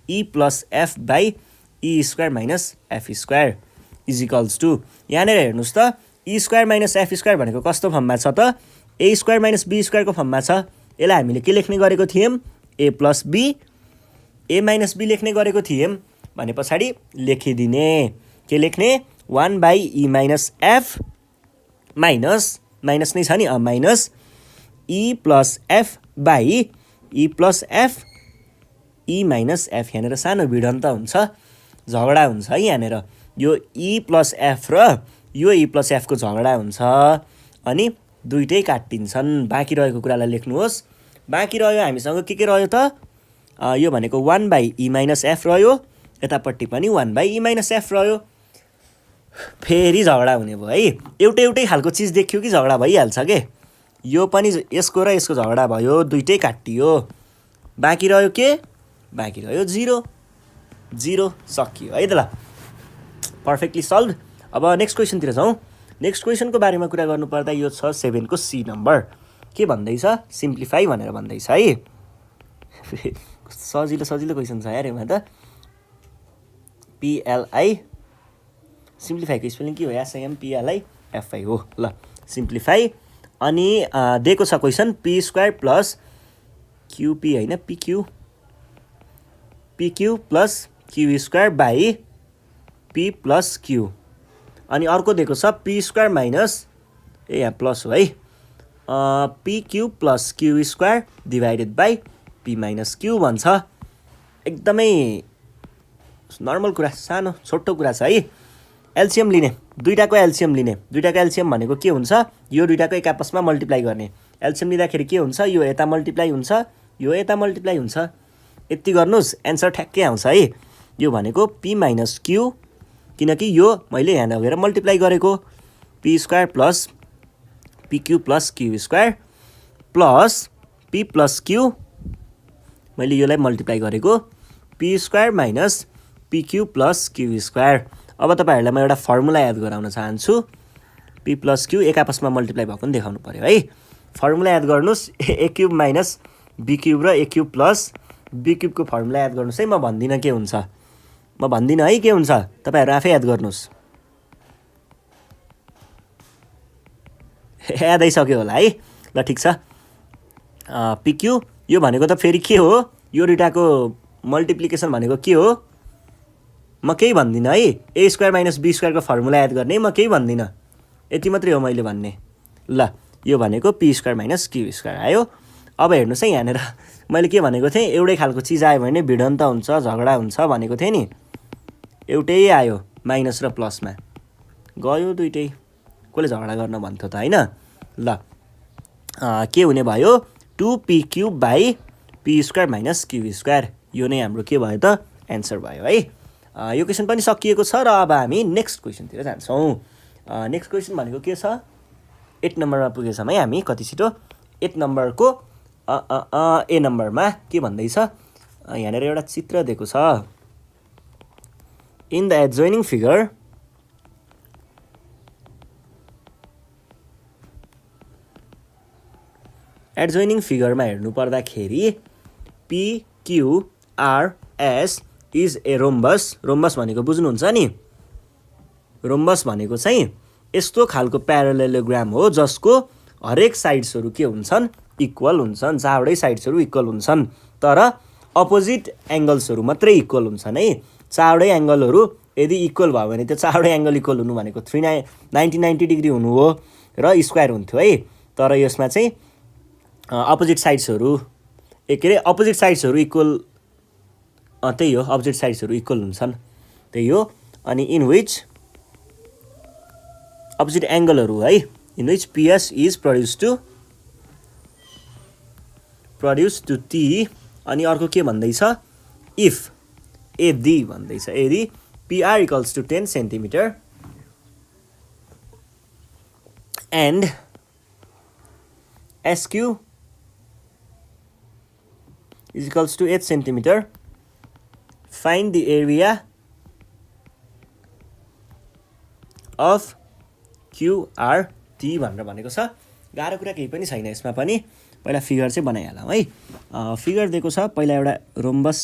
e + f/e² - f² = यहाँनेर हेर्नुस् त e² - f² भनेको कस्तो फर्ममा छ त a² - b² को फर्ममा छ यसलाई हामीले के लेख्ने गरेको थियौं a + b a - b लेख्ने गरेको थियौं भने पछाडी लेखिदिने के लेख्ने 1/e - f माइनस नै छ नि, minus E plus F by E plus F E minus F. यहाँनिर सानो भिडन्त हुन्छ, झगडा हुन्छ है यहाँनिर। यो ई प्लस एफ र यो ई प्लस एफको झगडा हुन्छ, अनि दुइटै काटिन्छन्। बाँकी रहेको कुरालाई लेख्नुहोस्। बाँकी रह्यो हामीसँग के रह्यो त, यो भनेको 1 बाई ई माइनस एफ रह्यो, यतापट्टि पनि 1 बाई ई माइनस एफ रह्यो। फेरि झगडा हुने भयो है। एउटै खालको चिज देखियो कि झगडा भइहाल्छ के। यो पनि यसको र यसको झगडा भयो, दुइटै काटियो। बाँकी रह्यो के, बाँकी रह्यो 0 सकियो है त। ल पर्फेक्टली सल्भ। अब नेक्स्ट क्वेसनतिर जाउँ। नेक्स्ट क्वेसनको बारेमा कुरा गर्नुपर्दा यो छ 7 को सी नम्बर। के भन्दैछ, सिम्प्लिफाई भनेर भन्दैछ है। सजिलो क्वेसन छ यार यसमा त। पिएलआई सिम्प्लिफाईको स्पेलिङ के हो, SIMPLIFI हो। ल सिम्प्लिफाई। अनि दिएको छ क्वेसन पी स्क्वायर प्लस क्युपी होइन, PQ plus Q square by P plus Q. अनि अर्को दिएको छ पी स्क्वायर माइनस, यहाँ प्लस हो है, PQ plus Q square divided by P minus Q भन्छ। एकदमै नर्मल कुरा, सानो छोटो कुरा छ है। एलसिएम लिने, दुइटाको एलसिएम लिने। दुइटाको एलसिएम भनेको के हुन्छ, यो दुइटाको एक आपसमा मल्टिप्लाई गर्ने। एलसिएम लिँदाखेरि के हुन्छ, यो यता मल्टिप्लाई हुन्छ, यो यता मल्टिप्लाई हुन्छ। यति गर्नुहोस्, एन्सर ठ्याक्कै आउँछ है। यो भनेको पी माइनस क्यू, किनकि यो मैले यहाँ लगेर मल्टिप्लाई गरेको। P square plus PQ plus Q square plus P plus Q, मैले योलाई मल्टिप्लाई गरेको। P square minus PQ plus Q square. अब तपाईँहरूलाई म एउटा फर्मुला याद गराउन चाहन्छु। पी प्लस क्यू एक आपसमा मल्टिप्लाई भएको पनि देखाउनु पऱ्यो है। फर्मुला याद गर्नुहोस्, A cube minus B cube र ए क्युब प्लस बी क्युबको फर्मुला याद गर्नुहोस् है। म भन्दिनँ के हुन्छ, म भन्दिनँ है के हुन्छ, तपाईँहरू आफै याद गर्नुहोस्। याद आइसक्यो होला है। ल ठिक छ। पिक्यू यो भनेको त फेरि के हो, यो दुइटाको मल्टिप्लिकेसन भनेको के हो, म केही भन्दिनँ है। ए स्क्वायर माइनस बी स्क्वायरको फर्मुला याद गर्ने, म केही भन्दिनँ, यति मात्रै हो मैले भन्ने। ल यो भनेको P square minus Q square आयो। अब हेर्नुहोस् है, यहाँनिर मैले के भनेको थिएँ, एउटै खालको चिज आयो भने भिडन्त हुन्छ, झगडा हुन्छ भनेको थिएँ नि। एउटै आयो माइनस र प्लसमा, गयो दुइटै, कसले झगडा गर्न भन्थ्यो त होइन। ल के हुने भयो, 2p cube by P square minus Q square. यो नै हाम्रो के भयो त, एन्सर भयो है। यो क्वेसन पनि सकिएको छ र अब हामी नेक्स्ट क्वेसनतिर जान्छौँ। नेक्स्ट क्वेसन भनेको के छ, 8 नम्बरमा पुगेछौँ है हामी। कति छिटो, 8 नम्बरको ए नम्बरमा के भन्दैछ, यहाँनिर एउटा चित्र दिएको छ। इन द एडजोइनिङ फिगर एडजोइनिङ फिगरमा हेर्नु पर्दाखेरि PQRS is a rhombus. Rhombus भनेको बुझ्नुहुन्छ नि, रोम्बस भनेको चाहिँ यस्तो खालको प्यारालेलोग्राम हो जसको हरेक साइड्सहरू के हुन्छन्, इक्वल हुन्छन्। चारवटै साइड्सहरू इक्वल हुन्छन्, तर अपोजिट एङ्गल्सहरू मात्रै इक्वल हुन्छन् है। चारवटै एङ्गलहरू यदि इक्वल भयो भने त्यो चारवटै एङ्गल इक्वल हुनु भनेको 90 डिग्री हुनु हो र स्क्वायर हुन्थ्यो है। तर यसमा चाहिँ अपोजिट साइड्सहरू अपोजिट साइड्सहरू इक्वल, त्यही हो, अपोजिट साइड्सहरू इक्वल हुन्छन्, त्यही हो। अनि इन विच अपोजिट एङ्गलहरू है, in which PS is produce to T। अनि अर्को के भन्दैछ, इफ यदि भन्दैछ, यदि PR equals to 10 centimetre and SQ is equals to 8 centimeter, find the area of QRT भनेर भनेको छ। गाह्रो कुरा केही पनि छैन यसमा पनि। पहिला फिगर चाहिँ बनाइहालौँ है। फिगर दिएको छ, पहिला एउटा रोम्बस,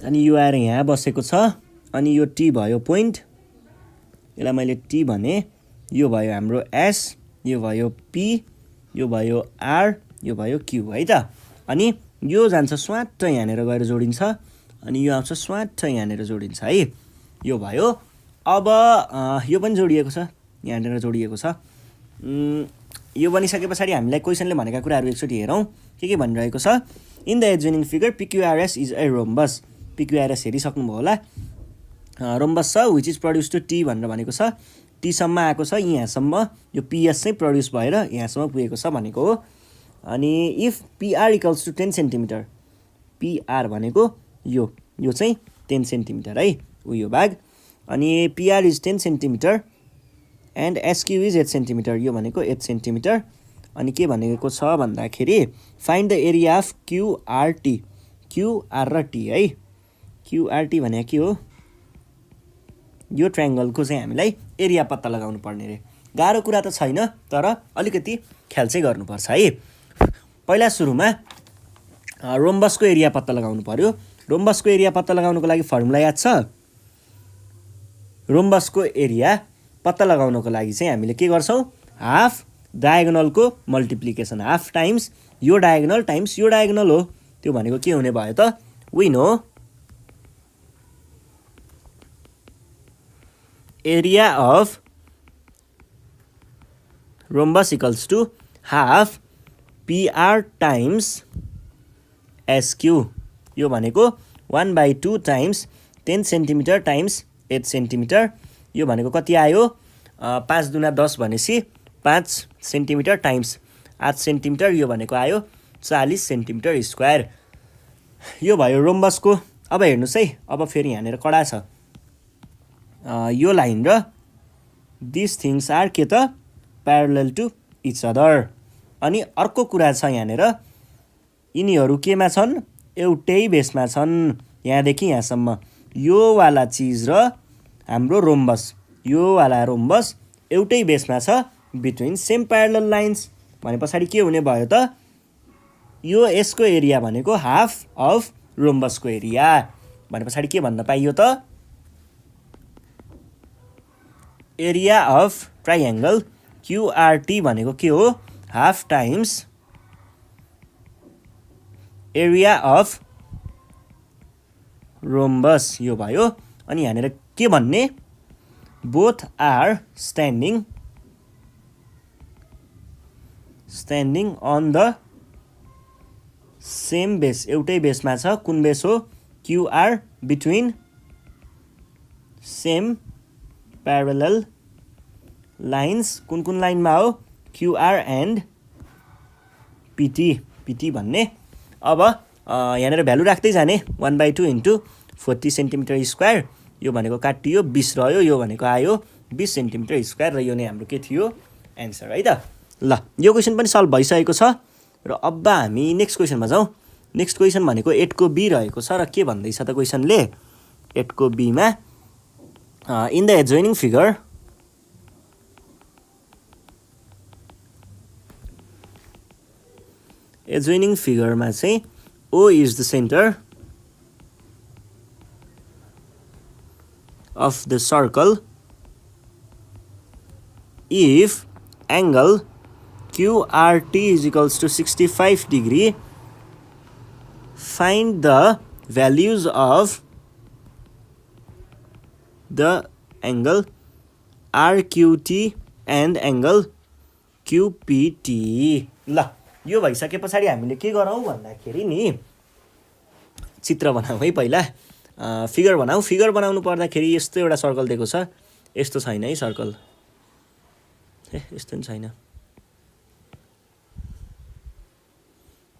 अनि यो आएर यहाँ बसेको छ अनि यो टी भयो पोइन्ट यसलाई मैले टी भने यो भयो हाम्रो एस यो भयो पी यो भयो आर यो भयो क्यू है त अनि यो जान्छ स्वाट यहाँनिर गएर जोडिन्छ अनि यो आउँछ स्वाट यहाँनिर जोडिन्छ है यो भयो अब यो पनि जोडिएको छ यहाँनिर जोडिएको छ यो बनिसके पछाडि हामीलाई क्वेसनले भनेका कुराहरू एकचोटि हेरौँ के भनिरहेको छ in the adjoining figure PQRS is a rhombus PQRS हेरिसक्नुभयो होला रोम्बस छ which is produce to T भनेर भनेको छ टीसम्म आएको छ यहाँसम्म यो पिएस चाहिँ प्रड्युस भएर यहाँसम्म पुगेको छ भनेको हो अनि if PR equals to 10 centimetre PR भनेको यो चाहिँ 10 सेन्टिमिटर है यो भाग अनि PR is 10 centimetre and SQ is 8 centimetre यो भनेको 8 सेन्टिमिटर अनि के भनेको छ भन्दाखेरि find the area of QRT QR र टी है क्युआरटी भने के हो यो ट्रायङ्गलको चाहिँ हामीलाई एरिया पत्ता लगाउनु पर्ने रे गाह्रो कुरा त छैन तर अलिकति ख्याल चाहिँ गर्नुपर्छ है पहिला सुरुमा रोम्बसको एरिया पत्ता लगाउनु पर्यो रोम्बसको एरिया पत्ता लगाउनुको लागि फर्मुला याद छ रोम्बसको एरिया पत्ता लगाउनको लागि चाहिँ हामीले के गर्छौँ हाफ डायगोनलको मल्टिप्लिकेसन हाफ टाइम्स यो डायगोनल टाइम्स यो डायगोनल हो त्यो भनेको के हुने भयो त we know area of rhombus equals to half PR times SQ यो भनेको 1/2 टाइम्स 10 सेन्टिमिटर टाइम्स 8 सेन्टिमिटर यो भनेको कति आयो 5 दुना 10 भनेपछि 5 सेन्टिमिटर टाइम्स 8 सेन्टिमिटर यो भनेको आयो 40 सेन्टिमिटर स्क्वायर यो भयो रोम्बसको अब हेर्नुहोस् है अब फेरि यहाँनिर कडा छ यो लाइन र दिस थिङ्स आर के त प्यारलल टु इच अदर अनि अर्को कुरा छ यहाँनिर यिनीहरू केमा छन् एउटै बेसमा छन् यहाँदेखि यहाँसम्म यो वाला चिज र हाम्रो रोम्बस यो वाला रोम्बस एउटै बेसमा छ बिट्विन सेम प्यारलल लाइन्स भने पछाडि के हुने भयो त यो यसको एरिया भनेको हाफ अफ रोम्बसको एरिया भने पछाडि के भन्न पाइयो त एरिया अफ ट्राइएङ्गल क्युआरटी भनेको के हो half times area of rhombus यो भयो अनि यहाँनिर के भन्ने both are standing on the same base एउटै बेसमा छ कुन बेस हो QR between same parallel lines कुन लाइनमा हो क्युआर एन्ड पिटी भन्ने अब यहाँनिर भ्यालु राख्दै जाने 1/2 इन्टु 40 सेन्टिमिटर स्क्वायर यो भनेको काटियो 20 रह्यो यो भनेको आयो 20 सेन्टिमिटर स्क्वायर र यो नै हाम्रो के थियो एन्सर है त ल यो क्वेसन पनि सल्भ भइसकेको छ र अब हामी नेक्स्ट क्वेसनमा जाउँ नेक्स्ट क्वेसन भनेको 8 को बी रहेको छ र के भन्दैछ त क्वेसनले 8 को बीमा इन द एडजोइनिङ फिगर एडजोइनिङ फिगरमा चाहिँ O is the center of the circle if angle QRT is equals to 65 degree. Find the values of the angle RQT and angle QPT. ल यो भइसके पछाडि हामीले के गरौँ भन्दाखेरि नि चित्र बनाऊ है पहिला फिगर बनाऊ फिगर बनाउनु पर्दाखेरि यस्तो एउटा सर्कल दिएको छ यस्तो छैन है सर्कल यस्तो नि छैन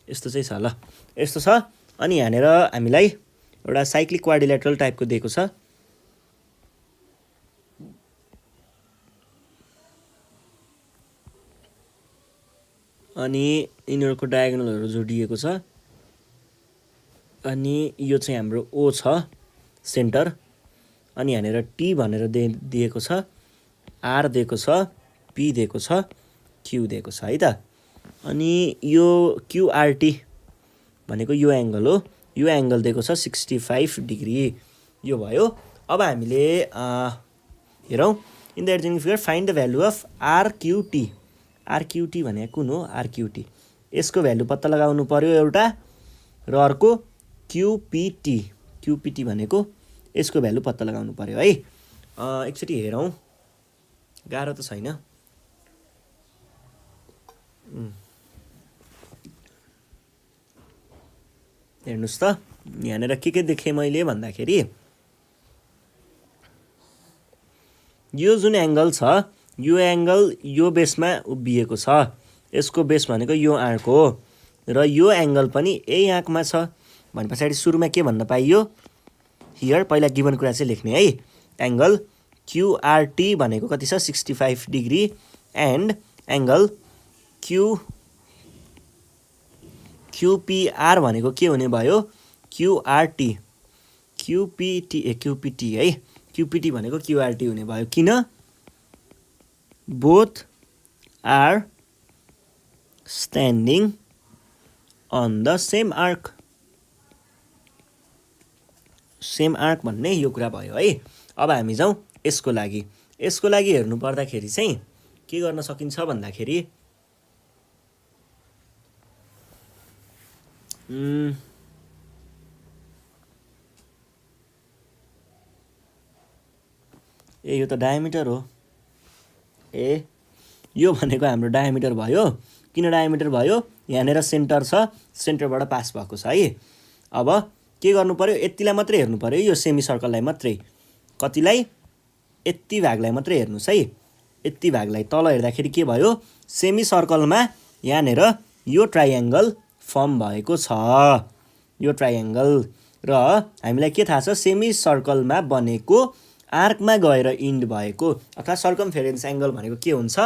यस्तो चाहिँ छ ल यस्तो छ अनि यहाँनिर हामीलाई एउटा साइक्लिक क्वाड्रिलेटरल टाइपको दिएको छ अनि यिनीहरूको डायगोनलहरू जोडिएको छ अनि यो चाहिँ हाम्रो ओ छ सेन्टर अनि यहाँनिर टी भनेर दिएको छ आर दिएको छ पी दिएको छ क्यू दिएको छ है त अनि यो क्युआरटी भनेको यो एङ्गल हो यो एङ्गल दिएको छ 65 डिग्री, यो भयो। अब हामीले हेरौँ in the adjoining figure find the value of RQT. RQT भनेको कुन हो? आरक्युटी यसको भ्यालु पत्ता लगाउनु पर्यो एउटा, र अर्को क्युपिटी। क्युपिटी भनेको यसको भ्यालु पत्ता लगाउनु पर्यो है। एकचोटि हेरौँ, गाह्रो त छैन। हेर्नुहोस् त यहाँनिर के देखेँ मैले भन्दाखेरि यो जुन एङ्गल छ यो एङ्गल यो बेसमा उभिएको छ, यसको बेस भनेको यो आँक हो, र यो एङ्गल पनि यही आँकमा छ भने पछाडि सुरुमा के भन्न पाइयो? हियर पहिला गिभन कुरा चाहिँ लेख्ने है। एङ्गल क्युआरटी भनेको कति छ? 65 डिग्री एन्ड एङ्गल क्युपिआर भनेको के हुने भयो? क्युआरटी। क्युपिटी है, क्युपिटी भनेको क्युआरटी हुने भयो। किन? Both are standing on the same arc. Same arc भन्ने यो कुरा भयो है। अब हामी जाउँ यसको लागि हेर्नु पर्दाखेरि चाहिँ के गर्न सकिन्छ भन्दाखेरि यो त डायमिटर हो। यो भनेको हाम्रो डायमिटर भयो। किन डायमिटर भयो? यहाँनिर सेन्टर छ, सेन्टरबाट पास भएको छ है। अब के गर्नु पर्यो? यतिलाई मात्रै हेर्नु पर्यो, यो सेमी सर्कललाई मात्रै। कतिलाई? यति भागलाई मात्रै हेर्नुहोस् है। यति भागलाई तल हेर्दाखेरि के भयो? सेमी सर्कलमा यहाँनिर यो ट्राइएङ्गल फर्म भएको छ, यो ट्राइएङ्गल। र हामीलाई के थाहा छ? सेमी सर्कलमा बनेको आर्कमा गएर इन्ड भएको, अर्थात् सर्कमफेरेन्स एङ्गल भनेको के हुन्छ?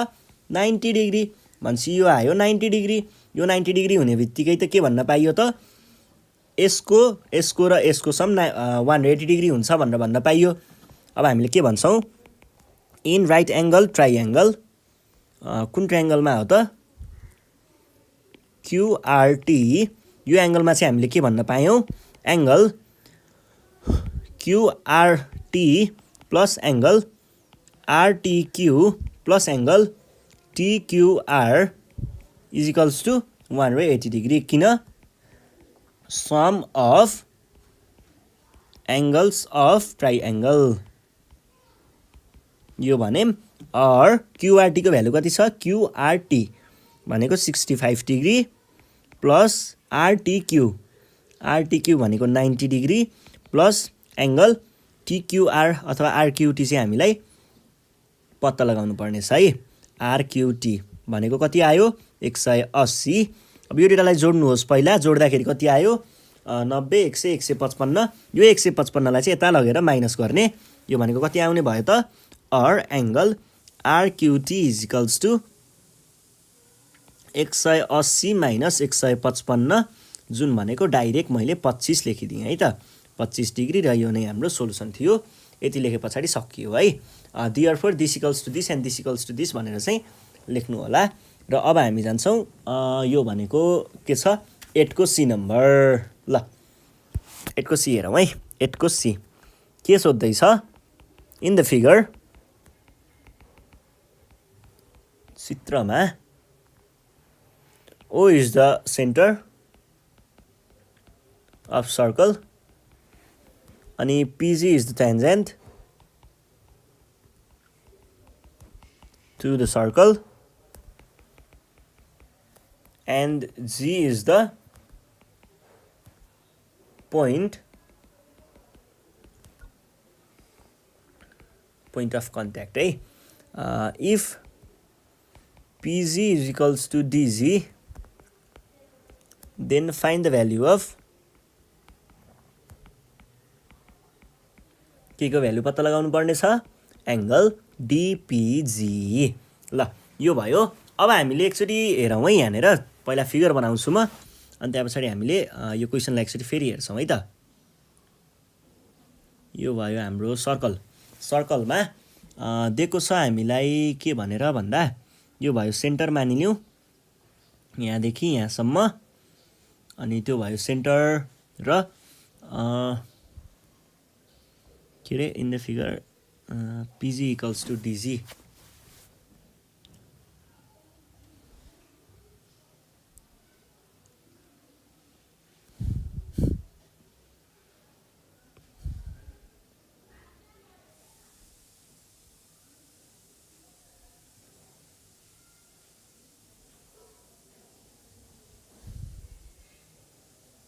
90 डिग्री। भनेपछि यो आयो 90 डिग्री। यो 90 डिग्री हुने बित्तिकै त के भन्न पाइयो त? यसको र यसको सम 180 डिग्री हुन्छ भनेर भन्न पाइयो। अब हामीले के भन्छौँ? इन राइट एङ्गल ट्राइएङ्गल, कुन ट्राइएङ्गलमा हो त? क्युआरटी। यो एङ्गलमा चाहिँ हामीले के भन्न पायौँ? Angle QRT plus angle RTQ plus angle TQR is equals to 180 degree. किन? Sum of angles of triangle यो भने। अर क्युआरटीको भ्यालु कति छ? क्युआरटी भनेको 65 डिग्री प्लस आरटिक्यू भनेको 90 डिग्री प्लस एङ्गल टिक्युआर अथवा आरक्युटी चाहिँ हामीलाई पत्ता लगाउनु पर्ने छ है। आरक्युटी भनेको कति आयो? 180। अब यो डेटालाई जोड्नुहोस् पहिला। जोड्दाखेरि कति आयो? 90, 100, 155। यो 155लाई चाहिँ यता लगेर माइनस गर्ने। यो भनेको कति आउने भयो त? Or angle RQT is equals to 180 माइनस 155, जुन भनेको डाइरेक्ट मैले 25 लेखिदिएँ है त। 25 डिग्री, र यो नै हाम्रो सोलुसन थियो। यति लेखे पछाडि सकियो है। Therefore this equals to this and this equals to this भनेर चाहिँ लेख्नु होला। र अब हामी जान्छौँ यो भनेको के छ? 8 को सी नम्बर। ल 8 को सी हेरौँ है। 8 को सी के सोध्दैछ? इन द फिगर, चित्रमा O is the center of circle अनि PG is the tangent to the circle and G is the point of contact है। If PG is equals to DG, then find the value of के को value पत्ता लगाउनु पर्ने छ? Angle डिपिजी। ल यो भयो। अब हामीले एकचोटि हेरौँ है। यहाँनिर पहिला फिगर बनाउँछु म, अनि त्यहाँ पछाडि हामीले यो क्वेसनलाई एकचोटि फेरि हेर्छौँ है त। यो भयो हाम्रो सर्कल। सर्कलमा दिएको छ हामीलाई के भनेर भन्दा, यो भयो सेन्टर मानिलिउँ, यहाँदेखि यहाँसम्म, अनि त्यो भयो सेन्टर, र के अरे in the figure PG equals to DG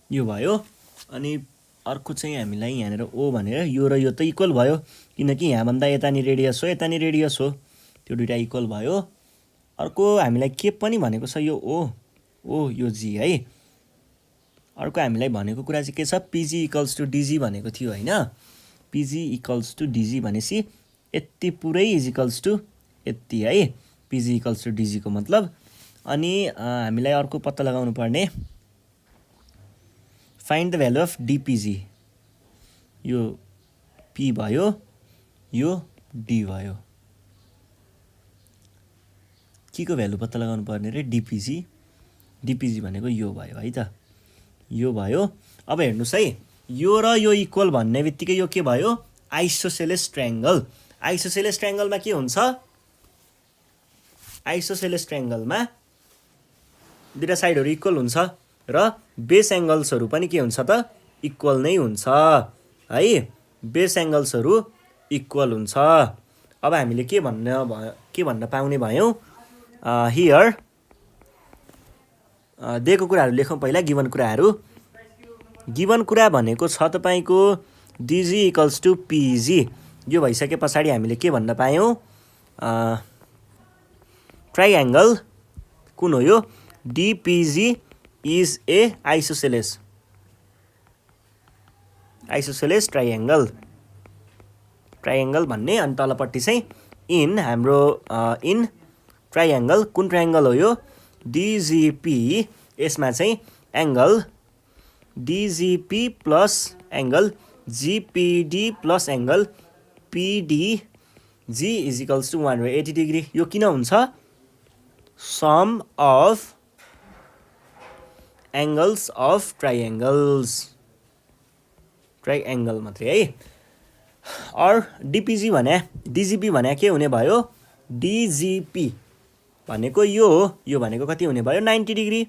यो भयो। अनि अर्को चाहिँ हामीलाई यहाँनिर ओ भनेर यो र यो त इक्वल भयो, किनकि यहाँभन्दा यता नि रेडियस हो, यता नि रेडियस हो, त्यो दुइटा इक्वल भयो। अर्को हामीलाई के पनि भनेको छ, यो ओ यो जी है। अर्को हामीलाई भनेको कुरा चाहिँ के छ, पिजी इक्वल्स टु डिजी भनेको थियो होइन। पिजी इक्वल्स टु डिजी भनेपछि यति पुरै इज इक्वल्स टु यति है, पिजी इक्वल्स टु डिजीको मतलब। अनि हामीलाई अर्को पत्ता लगाउनु पर्ने, फाइन्ड द भ्यालु अफ डिपिजी। यो पी भयो, यो डी भयो, के को भ्यालु पत्ता लगाउनु पर्ने रे, डिपिजी। डिपिजी भनेको यो भयो है त, यो भयो। अब हेर्नुहोस् है, यो र यो इक्वल भन्ने बित्तिकै यो के भयो, आइसोसेलेस ट्रायंगल। आइसोसेलेस ट्रायंगलमा के हुन्छ, आइसोसेलेस ट्रायंगलमा दुईटा साइडहरू इक्वल हुन्छ र बेस एङ्गल्सहरू पनि के हुन्छ त, इक्वल नै हुन्छ है। बेस एङ्गल्सहरू इक्वल हुन्छ। अब हामीले के भन्न पाउने भयौँ, हियर दिएको कुराहरू लेखौँ पहिला, गिभन कुराहरू। गिभन कुरा भनेको छ तपाईँको डिजी इक्वल्स टु पिजी। यो भइसके पछाडि हामीले के भन्न पायौँ, ट्राइएङ्गल कुन हो यो, डिपिजी इज ए आइसोसेलेस ट्राइएङ्गल भन्ने। अनि तलपट्टि चाहिँ इन हाम्रो इन ट्राइएङ्गल, कुन ट्राइएङ्गल हो यो, डिजिपी। यसमा चाहिँ angle DGP plus angle GPD plus angle PDG is equals to 180 degree. यो किन हुन्छ, sum of angles of triangle मात्रै है। और डिपिजी भने, डिजिपी भने के हुने भयो, डिजिपी भनेको यो हो, यो भनेको कति हुने भयो, 90 डिग्री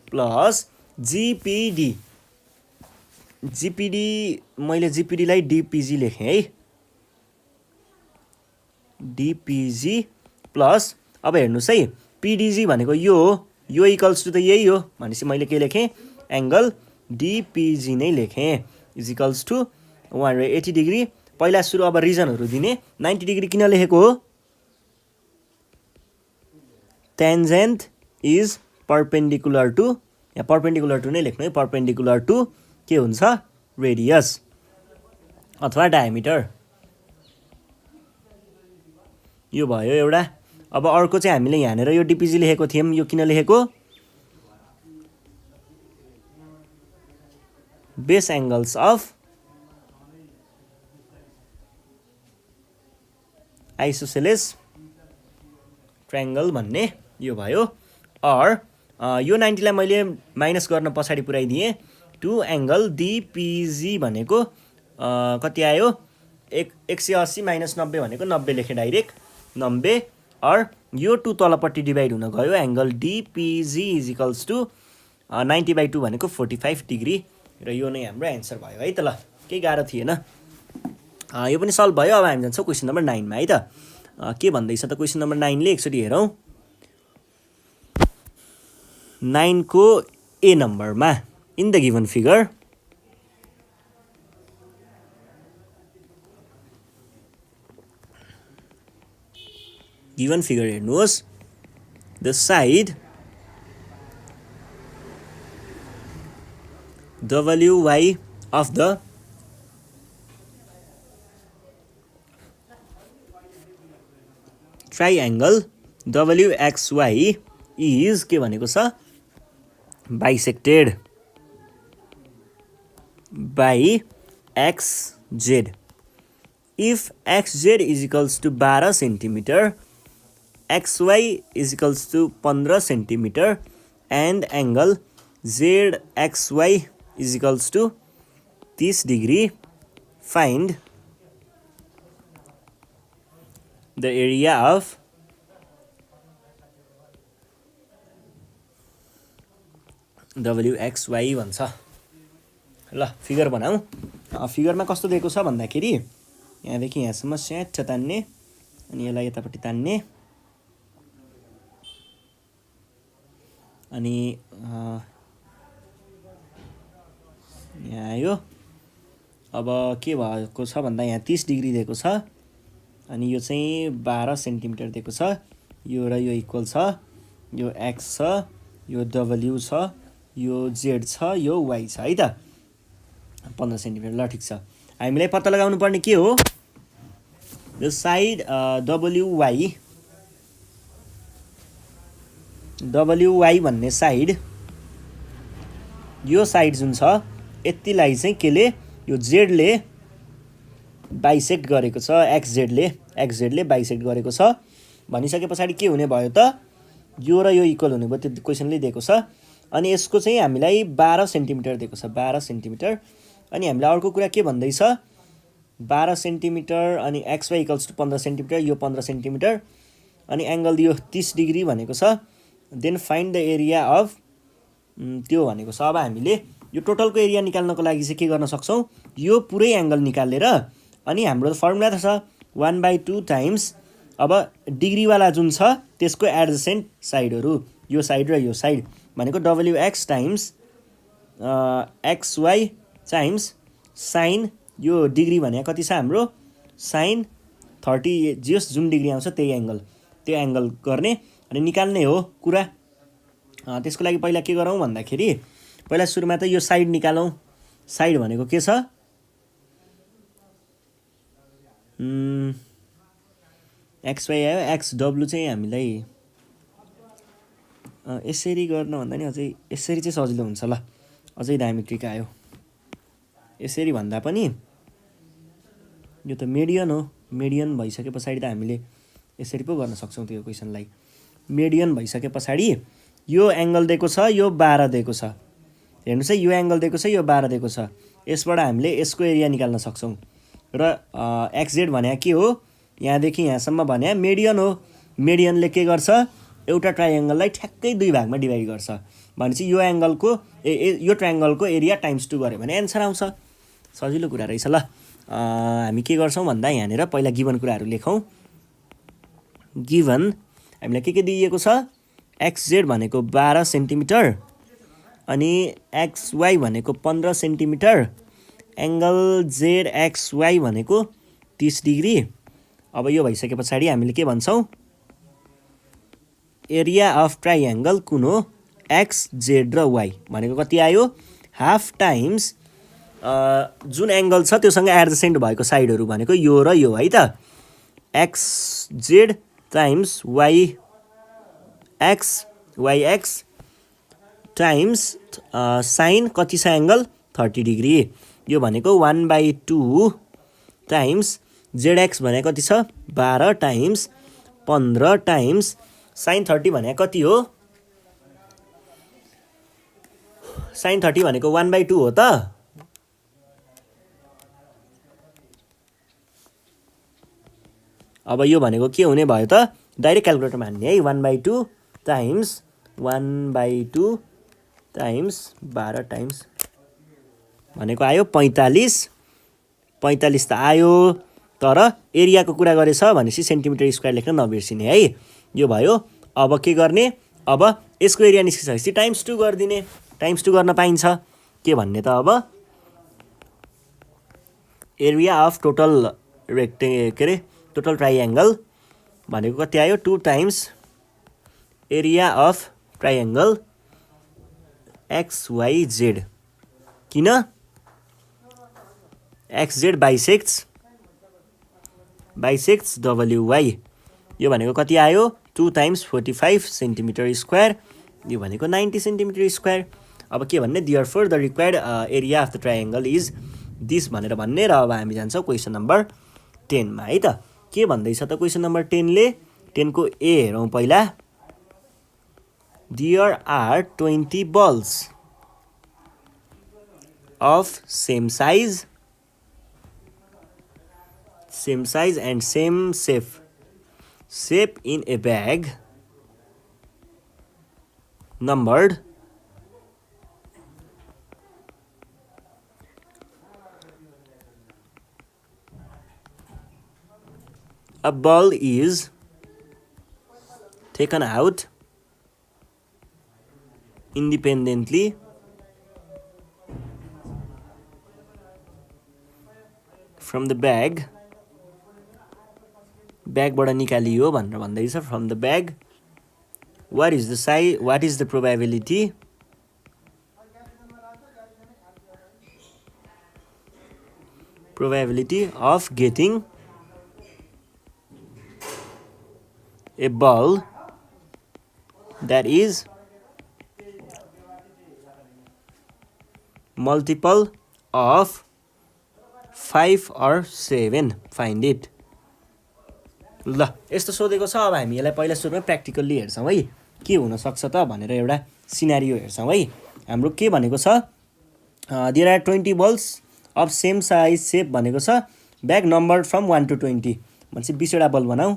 प्लस जिपिडी। मैले जिपिडीलाई डिपिजी लेखेँ है, डिपिजी प्लस, अब हेर्नुहोस् है, पिडिजी भनेको यो हो, यो इक्वल्स टु त यही हो भनेपछि मैले के लेखेँ, एङ्गल डिपिजी नै लेखेँ, इज इक्वल्स टु 180 डिग्री। पहिला सुरु अब रिजनहरू दिने, 90 डिग्री किन लेखेको हो, टेन्जेन्ट इज पर्पेन्डिकुलर टु, यहाँ पर्पेन्डिकुलर टु नै लेख्नु है, पर्पेन्डिकुलर टु के हुन्छ, रेडियस अथवा डायमिटर। यो भयो एउटा। अब अर्को चाहिँ हामीले यहाँनिर यो डिपिजी लेखेको थियौँ, यो किन लेखेको, base angles of isosceles triangle भन्ने यो भयो। और यो 90 लाई मैले माइनस गर्न पछाडि पुऱ्याइदिएँ, टु एङ्गल डिपिजी भनेको कति आयो, 180 माइनस 90 भनेको 90 लेखेँ डाइरेक्ट, 90। और यो 2 तलपट्टि डिभाइड हुन गयो, एङ्गल डिपिजी इज इक्वल्स टु 90/2 भनेको 45 डिग्री। र यो नै हाम्रो एन्सर भयो है त। ल केही गाह्रो थिएन, यो पनि सल्भ भयो। अब हामी जान्छौँ क्वेसन नम्बर 9 मा है त। के भन्दैछ त क्वेसन नम्बर 9 ले, एकचोटि हेरौँ। 9 को ए नम्बरमा, इन द गिभन फिगर हेर्नुहोस्, the side WY of the triangle WXY is के भनेको छ, bisected by XZ. If XZ is equals to 12 centimeter, XY is equals to 15 centimeter, and angle ZXY is equals to 30 degree find the area of WXY भन्छ। ल figure बनाऊ। फिगरमा कस्तो दिएको छ भन्दाखेरि यहाँदेखि यहाँसम्म स्याट तान्ने अनि यसलाई यतापट्टि तान्ने अनि यहाँ आयो। अब के भएको छ भन्दा यहाँ 30 डिग्री दिएको छ अनि यो चाहिँ 12 सेन्टिमिटर दिएको छ। यो र यो इक्वल छ, यो X छ, यो W छ, यो Z छ, यो Y छ है त 15 सेन्टिमिटर। ल ठिक छ, हामीलाई पत्ता लगाउनु पर्ने के हो, यो साइड WY भन्ने साइड, यो साइड जुन छ यतिलाई चाहिँ केले यो जेडले बाइसेक्ट गरेको छ, एक्सजेडले बाइसेक्ट गरेको छ भनिसके पछाडि के हुने भयो त, यो र यो इक्वल हुने भयो। त्यो क्वेसनले दिएको छ। अनि यसको चाहिँ हामीलाई 12 सेन्टिमिटर दिएको छ, 12 सेन्टिमिटर। अनि हामीलाई अर्को कुरा के भन्दैछ, 12 सेन्टिमिटर अनि XY इक्वल्स टु 15 सेन्टिमिटर, यो 15 सेन्टिमिटर अनि एङ्गल यो 30 डिग्री भनेको छ। Then find the area of त्यो भनेको छ। अब हामीले यो टोटलको एरिया निकाल्नको लागि चाहिँ के गर्न सक्छौँ, यो पुरै एङ्गल निकालेर अनि हाम्रो फर्मुला त छ 1/2 टाइम्स, अब डिग्रीवाला जुन छ त्यसको एडजेसेन्ट साइडहरू, यो साइड र यो साइड भनेको WX times XY times sign, यो डिग्री भने कति छ हाम्रो साइन 30, जस जुन डिग्री आउँछ त्यही एङ्गल, त्यो एङ्गल गर्ने अनि निकाल्ने हो कुरा। त्यसको लागि पहिला के गरौँ भन्दाखेरि पहिला सुरुमा त यो साइड निकालौँ। साइड भनेको के छ, XY आयो, XW चाहिँ हामीलाई यसरी गर्न भन्दा नि अझै यसरी चाहिँ सजिलो हुन्छ। ल अझै दामी ट्रिक आयो। यसरी भन्दा पनि यो त मेडियन हो, मेडियन भइसके पछाडि त हामीले यसरी पो गर्न सक्छौँ त्यो क्वेसनलाई। मेडियन भइसके पछाडि यो एङ्गल दिएको छ, यो 12 दिएको छ, हेर्नुहोस् है, यो एङ्गल दिएको छ, यो 12 दिएको छ। यसबाट हामीले यसको एरिया निकाल्न सक्छौँ। र XZ भने के हो, यहाँदेखि यहाँसम्म भने मेडियन हो। मेडियनले के गर्छ, एउटा ट्राइएङ्गललाई ठ्याक्कै 2 भागमा डिभाइड गर्छ भनेपछि यो एङ्गलको यो ट्राइएङ्गलको एरिया टाइम्स 2 गऱ्यो भने एन्सर आउँछ। सजिलो कुरा रहेछ। ल हामी के गर्छौँ भन्दा यहाँनिर पहिला गिभन कुराहरू लेखौँ। गिभन हामीलाई के दिइएको छ, XZ भनेको 12 सेन्टिमिटर अनि XY भनेको 15 सेन्टिमिटर, एङ्गल ZXY भनेको 30 डिग्री। अब यो भइसके पछाडि हामीले के भन्छौँ, एरिया अफ ट्राइएङ्गल कुन हो, XZ र Y भनेको कति आयो, हाफ टाइम्स जुन एङ्गल छ त्योसँग एडजेसेन्ट भएको साइडहरू भनेको यो र यो है त, XZ times YX times sign कति छ एङ्गल 30 डिग्री, यो भनेको 1/2 टाइम्स ZX भनेको कति छ 12 टाइम्स 15 टाइम्स साइन 30 भनेको कति हो, साइन 30 भनेको 1/2 हो त। अब यो भनेको के हुने भयो त, डाइरेक्ट क्यालकुलेटरमा हान्ने है, 1/2 टाइम्स 1/2 टाइम्स 12 टाइम्स भनेको आयो 45 त आयो, तर एरियाको कुरा गरेछ भनेपछि सेन्टिमिटर स्क्वायर लेख्न नबिर्सिने है। यो भयो। अब के गर्ने, अब यसको एरिया निस्किसकेपछि टाइम्स 2 गरिदिने, टाइम्स 2 गर्न पाइन्छ। के भन्ने त, अब एरिया अफ टोटल टोटल ट्राइएङ्गल भनेको कति आयो, 2 टाइम्स एरिया अफ ट्राइएङ्गल XYZ। किन, XZ बाइसेक्ट्स WY, यो भनेको कति आयो 2 टाइम्स 45 सेन्टिमिटर स्क्वायर, यो भनेको 90 सेन्टिमिटर स्क्वायर। अब के भन्ने, therefore the required area of the triangle is this भनेर भन्ने। र अब हामी जान्छौँ क्वेसन नम्बर 10 मा है त। के भन्दैछ त क्वेसन नम्बर 10 ले, 10 को ए हेरौँ पहिला। There are 20 balls of same size and same shape in a bag numbered a ball is taken out independently from the bagबाट निकालियो भनेर भन्दैछ from the bag. What is the probability of getting a ball that is multiple of 5 or 7? Find it. ल यस्तो सोधेको छ। अब हामी यसलाई पहिला सुरुमै प्र्याक्टिकल्ली हेर्छौँ है, के हुनसक्छ त भनेर एउटा सिनारियो हेर्छौँ है। हाम्रो के भनेको छ, there are 20 balls of same size सेप भनेको छ, ब्याग नम्बर फ्रम 1 to 20 भनेपछि 20वटा बल बनाऊ।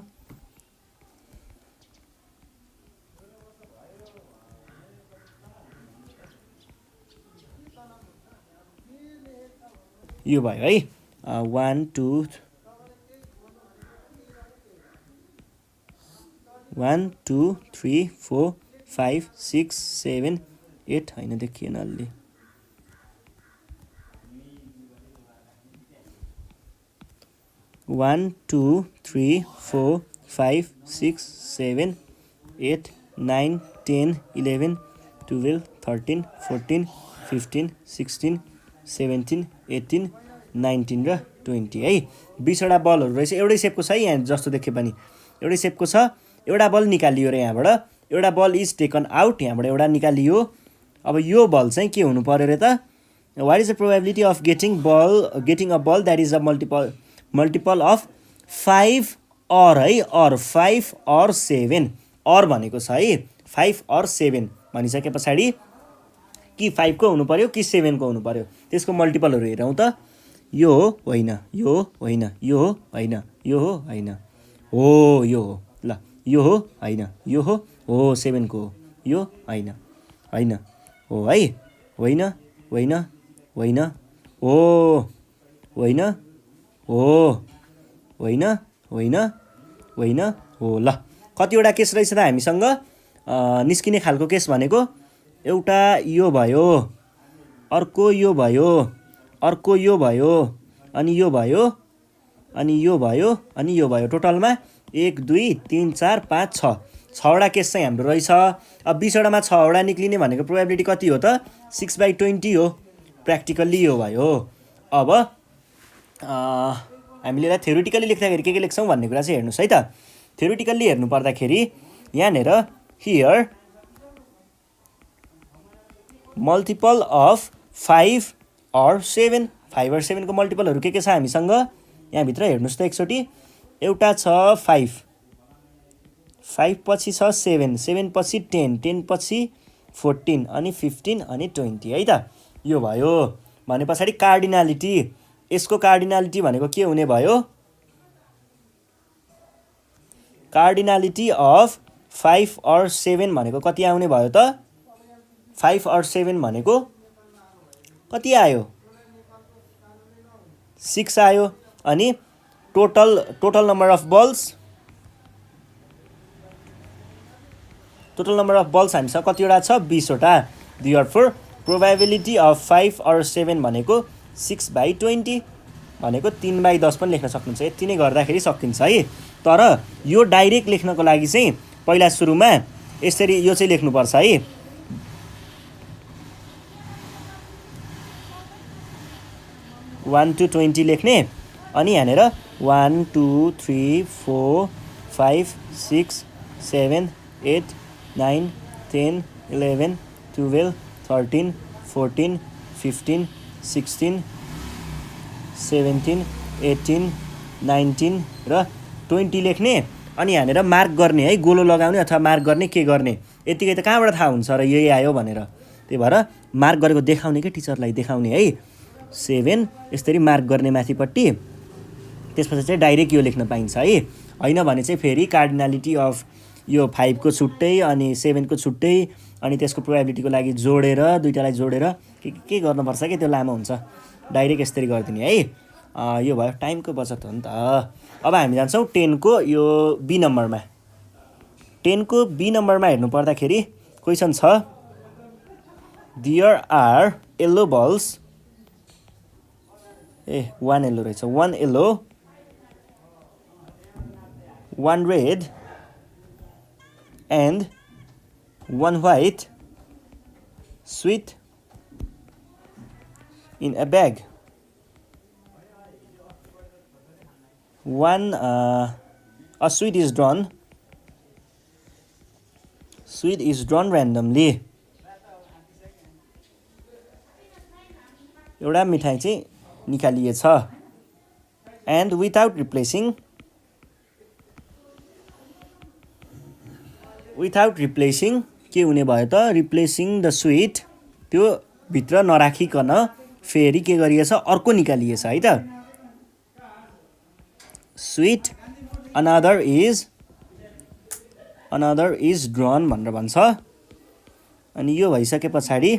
यो भयो है, 1 2 3 4 5 6 7 8 हैन देखिएन अलि, 1 2 3 4 5 6 7 8 9 10 11 12 13 14 15 16 17 18 19 र 20 है। 20वटा बलहरू रहेछ, एउटै सेपको छ है, यहाँ जस्तो देखे पनि एउटै सेपको छ। एउटा बल निकालियो र यहाँबाट एउटा बल इज टेकन आउट, यहाँबाट एउटा निकालियो। अब यो बल चाहिँ के हुनु पर्यो र त, what is the probability of getting a ball that is a multiple of 5 or है, or 5 or 7 or भनेको छ है, 5 or 7 भनिसके पछाडि कि 5 को हुनु पर्यो कि 7 को हुनु पर्यो, त्यसको मल्टिपलहरू हेरौँ त। यो होइन, यो होइन, यो होइन, यो होइन, हो यो हो, ल यो हो होइन, यो हो 7 को हो, यो होइन होइन हो है, होइन होइन होइन हो, होइन हो, होइन होइन होइन हो। ल कतिवटा केस रहेछ त हामीसँग निस्किने खालको केस भनेको, एउटा यो भयो, अर्को यो भयो, अर्को यो भयो, अनि यो भयो, अनि यो भयो, अनि यो भयो। टोटलमा 1 2 3 4 5 6 6वटा केस चाहिँ हाम्रो रहेछ। अब 20वटामा 6वटा निक्लिने भनेको प्रोबेबिलिटी कति हो त, 6/20 हो। प्र्याक्टिकल्ली यो भयो। अब हामीले यसलाई थ्योरिटिकल्ली लेख्दाखेरि के लेख्छौँ भन्ने कुरा चाहिँ हेर्नुहोस् है त। थ्योरिटिकल्ली हेर्नु पर्दाखेरि यहाँनिर here multiple of 5 or 7, 5 or 7 को मल्टिपलहरू के छ हामीसँग, यहाँभित्र हेर्नुहोस् त एकचोटि। एउटा छ 5, 5 पछि छ 7, 7 पछि 10, 10 पछि 14 अनि 15 अनि 20 है त। यो भयो भने पछाडि कार्डिनालिटी, यसको कार्डिनालिटी भनेको के हुने भयो, कार्डिनालिटी अफ 5 or 7 भनेको कति आउने भयो त, 5 or 7 भनेको कति आयो, 6 आयो। अनि टोटल नम्बर अफ बल्स हामीसँग कतिवटा छ, 20वटा। देयरफोर प्रोबेबिलिटी अफ 5 or 7 भनेको 6/20 भनेको 3/10 पनि लेख्न सक्नुहुन्छ। यति नै गर्दाखेरि सकिन्छ है। तर यो डाइरेक्ट लेख्नको लागि चाहिँ पहिला सुरुमा यसरी यो चाहिँ लेख्नुपर्छ है, 1 to 20 लेख्ने। अनि यहाँनिर 1 2 3 4 5 6 7 8 9 10 11 12 13 14 15 16 17 18 19 र 20 लेख्ने। अनि यहाँनिर मार्क गर्ने है, गोलो लगाउने अथवा मार्क गर्ने, के गर्ने, यतिकै त कहाँबाट थाहा हुन्छ र यही आयो भनेर। त्यही भएर मार्क गरेको देखाउने के टिचरलाई देखाउने है। 7 यसरी मार्क गर्ने माथिपट्टि। त्यसपछि चाहिँ डाइरेक्ट यो लेख्न पाइन्छ है। होइन भने चाहिँ फेरि कार्डिनालिटी अफ यो 5 को छुट्टै अनि 7 को छुट्टै अनि त्यसको प्रोबेबिलिटीको लागि जोडेर दुईटालाई जोडेर के गर्नुपर्छ कि त्यो लामो हुन्छ। डाइरेक्ट यसरी गरिदिने है। यो भयो टाइमको बचत हो नि त। अब हामी जान्छौँ 10 को यो बी नम्बरमा। 10 को बी नम्बरमा हेर्नु पर्दाखेरि क्वेसन छ there are yellow balls 1 yellow रहेछ 1 yellow 1 red and 1 white sweet in a bag. A sweet is drawn randomly. एउटा मिठाई चाहिँ निकालिएछ and without replacing के हुने भयो त रिप्लेसिङ द स्विट त्यो भित्र नराखिकन फेरि के गरिएछ अर्को निकालिएछ है त। स्विट अनदर इज ड्रन भनेर भन्छ। अनि यो भइसके पछाडि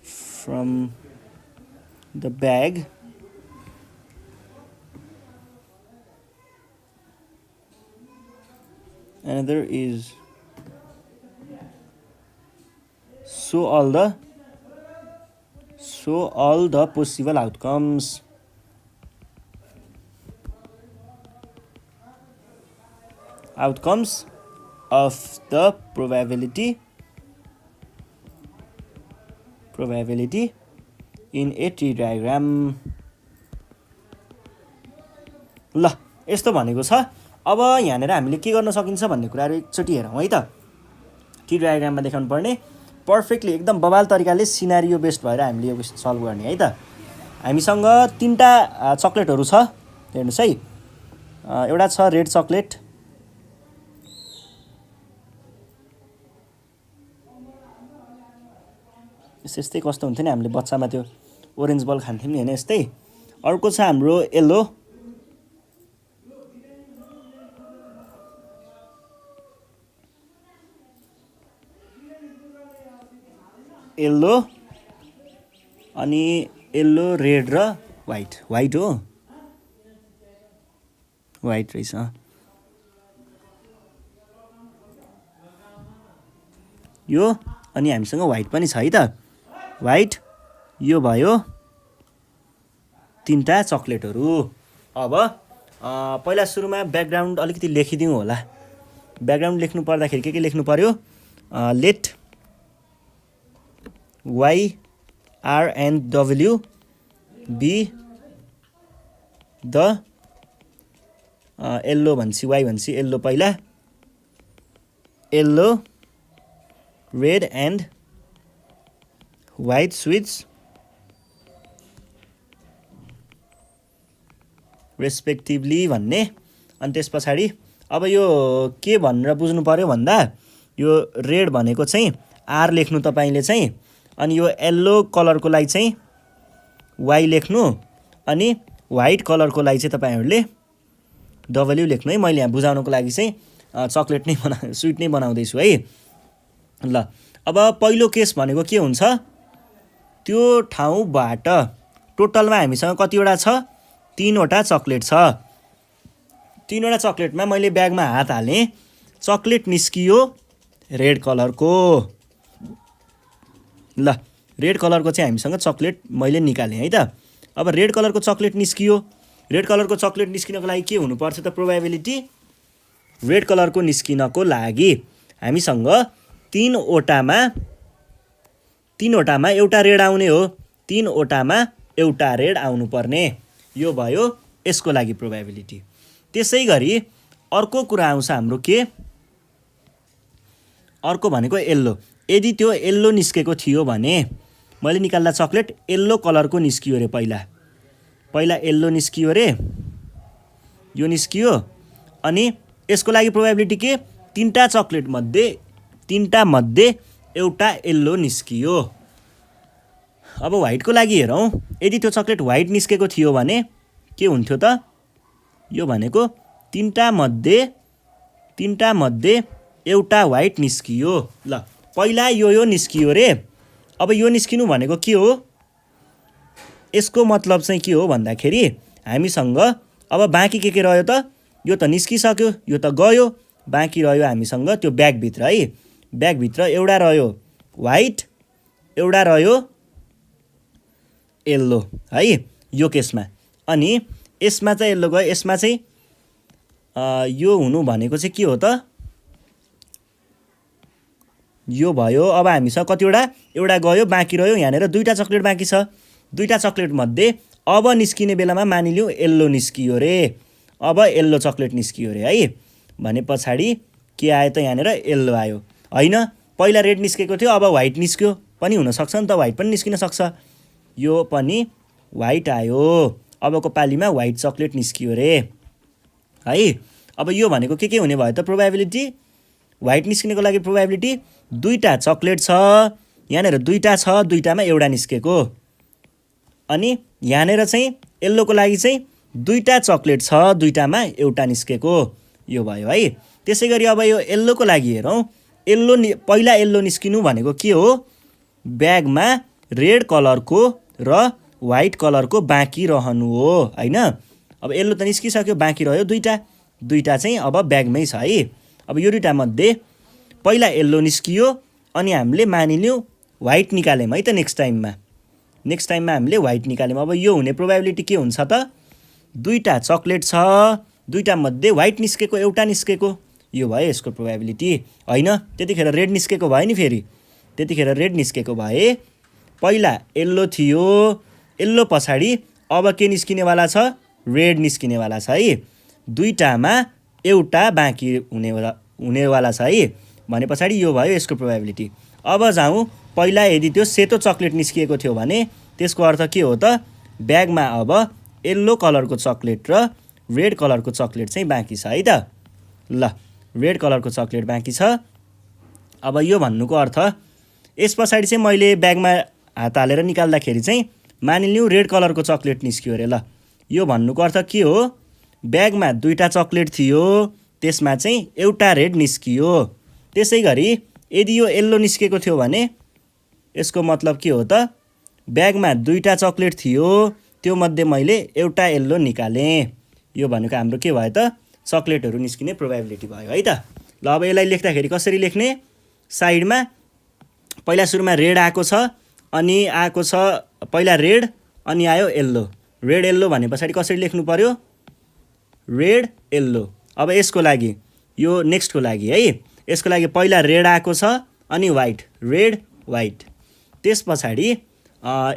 from the bag another is show all the possible outcomes. Of the probability in a tree diagram. ल यस्तो भनेको छ। अब यहाँनिर हामीले के गर्न सकिन्छ भन्ने कुराहरू एकचोटि हेरौँ है त। ट्री डायग्राममा देखाउनु पर्ने पर्फेक्टली एकदम बवाल तरिकाले सिनारियो बेस्ड भएर हामीले यो क्वेसन सल्भ गर्ने है त। हामीसँग 3टा चक्लेटहरू छ हेर्नुहोस् है। एउटा छ रेड चक्लेट यस्तै कस्तो हुन्थ्यो नि हामीले बच्चामा त्यो ओरेन्ज बल खान्थ्यौँ नि होइन यस्तै। अर्को छ हाम्रो येल्लो अनि येल्लो रेड र व्हाइट हो व्हाइट रहेछ। यो अनि हामीसँग व्हाइट पनि छ है त। व्हाइट यो भयो 3टा चक्लेटहरू। अब पहिला सुरुमा ब्याकग्राउन्ड अलिकति लेखिदिउँ होला। ब्याकग्राउन्ड लेख्नु पर्दाखेरि के लेख्नु पर्यो let Y R and W be the yellow भन्छ Y भन्छ येल्लो पहिला yellow red and white sweets respectively भन्ने। अनि त्यस पछाडि अब यो के भनेर बुझ्नु पर्यो भन्दा यो रेड भनेको चाहिँ आर लेख्नु तपाईँले चाहिँ अनि यो येल्लो कलरको लागि चाहिँ वाई लेख्नु अनि व्हाइट कलरको लागि चाहिँ तपाईँहरूले डब्ल्यु लेख्नु है। मैले यहाँ बुझाउनको लागि चाहिँ चक्लेट नै स्विट नै बनाउँदैछु है। ल अब पहिलो केस भनेको के हुन्छ त्यो ठाउँबाट टोटलमा हामीसँग कतिवटा छ 3वटा चक्लेट छ। 3वटा चक्लेटमा मैले ब्यागमा हात हालेँ चक्लेट निस्कियो रेड कलरको। ल रेड कलरको चाहिँ हामीसँग चक्लेट मैले निकालेँ है त। अब रेड कलरको चक्लेट निस्कियो। रेड कलरको चक्लेट निस्किनको लागि के हुनुपर्छ त प्रोबेबिलिटी रेड कलरको निस्किनको लागि हामीसँग 3वटामा एउटा रेड आउने हो। 3वटामा एउटा रेड आउनु पर्ने यो भयो यसको लागि प्रोबेबिलिटी। त्यसै गरी अर्को कुरा आउँछ हाम्रो के अर्को भनेको येल्लो। यदि त्यो येल्लो निस्केको थियो भने मैले निकाल्दा चक्लेट येल्लो कलरको निस्कियो रे पहिला येल्लो निस्कियो रे यो निस्कियो अनि यसको लागि प्रोबेबिलिटी के 3टा चक्लेट मध्ये एउटा येल्लो निस्कियो। अब व्हाइटको लागि हेरौँ, यदि त्यो चक्लेट व्हाइट निस्केको थियो भने के हुन्थ्यो त? यो भनेको तीनटा मध्ये एउटा व्हाइट निस्कियो। ल पहिला यो निस्कियो रे। अब यो निस्किनु भनेको के हो? यसको मतलब चाहिँ के हो भन्दाखेरि हामीसँग अब बाँकी के रह्यो त? यो त निस्किसक्यो, यो त गयो, बाँकी रह्यो हामीसँग त्यो ब्यागभित्र है। ब्यागभित्र एउटा रह्यो व्हाइट, एउटा रह्यो येल्लो है यो केसमा। अनि यसमा चाहिँ येल्लो गयो, यसमा चाहिँ यो हुनु भनेको चाहिँ के हो त? यो भयो। अब हामीसँग कतिवटा? एउटा गयो, बाँकी रह्यो यहाँनिर दुईटा चक्लेट बाँकी छ। दुईटा चक्लेट मध्ये अब निस्किने बेलामा मानिलिउँ येल्लो निस्कियो रे। अब येल्लो चक्लेट निस्कियो रे है। भने पछाडि के आयो त? यहाँनिर येल्लो आयो होइन। पहिला रेड निस्केको थियो, अब व्हाइट निस्क्यो पनि हुनसक्छ नि त, व्हाइट पनि निस्किन सक्छ। यो पनि व्हाइट आयो। अबको पालीमा व्हाइट चक्लेट निस्कियो रे है। अब यो भनेको के हुने भयो त? प्रोबेबिलिटी व्हाइट निस्किनको लागि प्रोबेबिलिटी दुईटा चक्लेट छ, यहाँनिर दुईटा छ, दुईटामा एउटा निस्केको। अनि यहाँनिर चाहिँ येल्लोको लागि चाहिँ दुईटा चक्लेट छ, दुईटामा एउटा निस्केको। यो भयो है। त्यसै गरी अब यो येल्लोको लागि हेरौँ। पहिला येल्लो निस्किनु भनेको के हो? ब्यागमा रेड कलरको र व्हाइट कलरको बाँकी रहनु हो होइन। अब येल्लो त निस्किसक्यो, बाँकी रह्यो दुईटा चाहिँ अब ब्यागमै छ है। अब यो दुईटा मध्ये पहिला येल्लो निस्कियो अनि हामीले मानिलिउँ व्हाइट निकाल्यौँ है त। नेक्स्ट टाइममा हामीले व्हाइट निकाल्यौँ। अब यो हुने प्रोबेबिलिटी के हुन्छ त? दुईटा चक्लेट छ, दुईटा मध्ये व्हाइट निस्केको, एउटा निस्केको। यो भयो यसको प्रोबेबिलिटी होइन। त्यतिखेर रेड निस्केको भयो नि। फेरि त्यतिखेर रेड निस्केको भए पहिला येल्लो थियो, येल्लो पछाडि अब के निस्किनेवाला छ? रेड निस्किनेवाला छ है। दुईटामा एउटा बाँकी हुनेवाला छ है। भने पछाडि यो भयो यसको प्रोबेबिलिटी। अब जाउँ, पहिला यदि त्यो सेतो चक्लेट निस्किएको थियो भने त्यसको अर्थ के हो त? ब्यागमा अब येल्लो कलरको चक्लेट र रेड कलरको चक्लेट चाहिँ बाँकी छ है त। ल रेड कलरको चक्लेट बाँकी छ। अब यो भन्नुको अर्थ यस पछाडि चाहिँ मैले ब्यागमा हात हालेर निकाल्दाखेरि चाहिँ मानिलिउँ रेड कलरको चक्लेट निस्क्यो अरे। ल यो भन्नुको अर्थ के हो? ब्यागमा दुईटा चक्लेट थियो, त्यसमा चाहिँ एउटा रेड निस्कियो। त्यसै गरी यदि यो येल्लो निस्केको थियो भने यसको मतलब के हो त? ब्यागमा दुईटा चक्लेट थियो, त्यो मध्ये मैले एउटा येल्लो निकालेँ। यो भनेको हाम्रो के भयो त? चक्लेटहरू निस्किने प्रोबेबिलिटी भयो है त। ल अब यसलाई लेख्दाखेरि कसरी लेख्ने? साइडमा पहिला सुरुमा रेड आएको छ, अनि आएको छ पहिला रेड अनि आयो येल्लो। रेड येल्लो भने पछाडि कसरी लेख्नु पर्यो? Red yellow. अब यसको लागि यो नेक्स्टको लागि है, यसको लागि पहिला रेड आएको छ अनि व्हाइट, रेड व्हाइट। त्यस पछाडि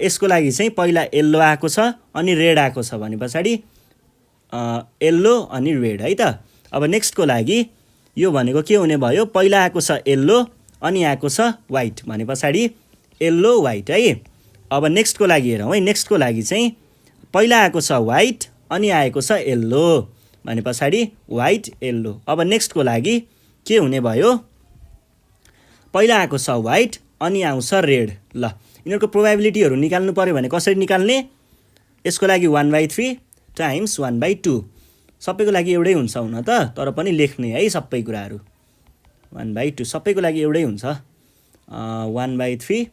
यसको लागि चाहिँ पहिला येल्लो आएको छ अनि रेड आएको छ भने पछाडि येल्लो अनि रेड है त। अब नेक्स्टको लागि यो भनेको के हुने भयो? पहिला आएको छ येल्लो अनि आएको छ व्हाइट भने पछाडि येल्लो व्हाइट है। अब नेक्स्टको लागि हेरौँ है। नेक्स्टको लागि चाहिँ पहिला आएको छ व्हाइट अनि आएको छ येल्लो भने पछाडि व्हाइट येल्लो। अब नेक्स्टको लागि के हुने भयो? पहिला आएको छ व्हाइट अनि आउँछ रेड। ल यिनीहरूको प्रोबेबिलिटीहरू निकाल्नु पर्यो भने कसरी निकाल्ने? यसको लागि 1/3 टाइम्स 1/2। सबैको लागि एउटै हुन्छ हुन त, तर पनि लेख्ने है सबै कुराहरू। 1/2 सबैको लागि एउटै हुन्छ। 1/3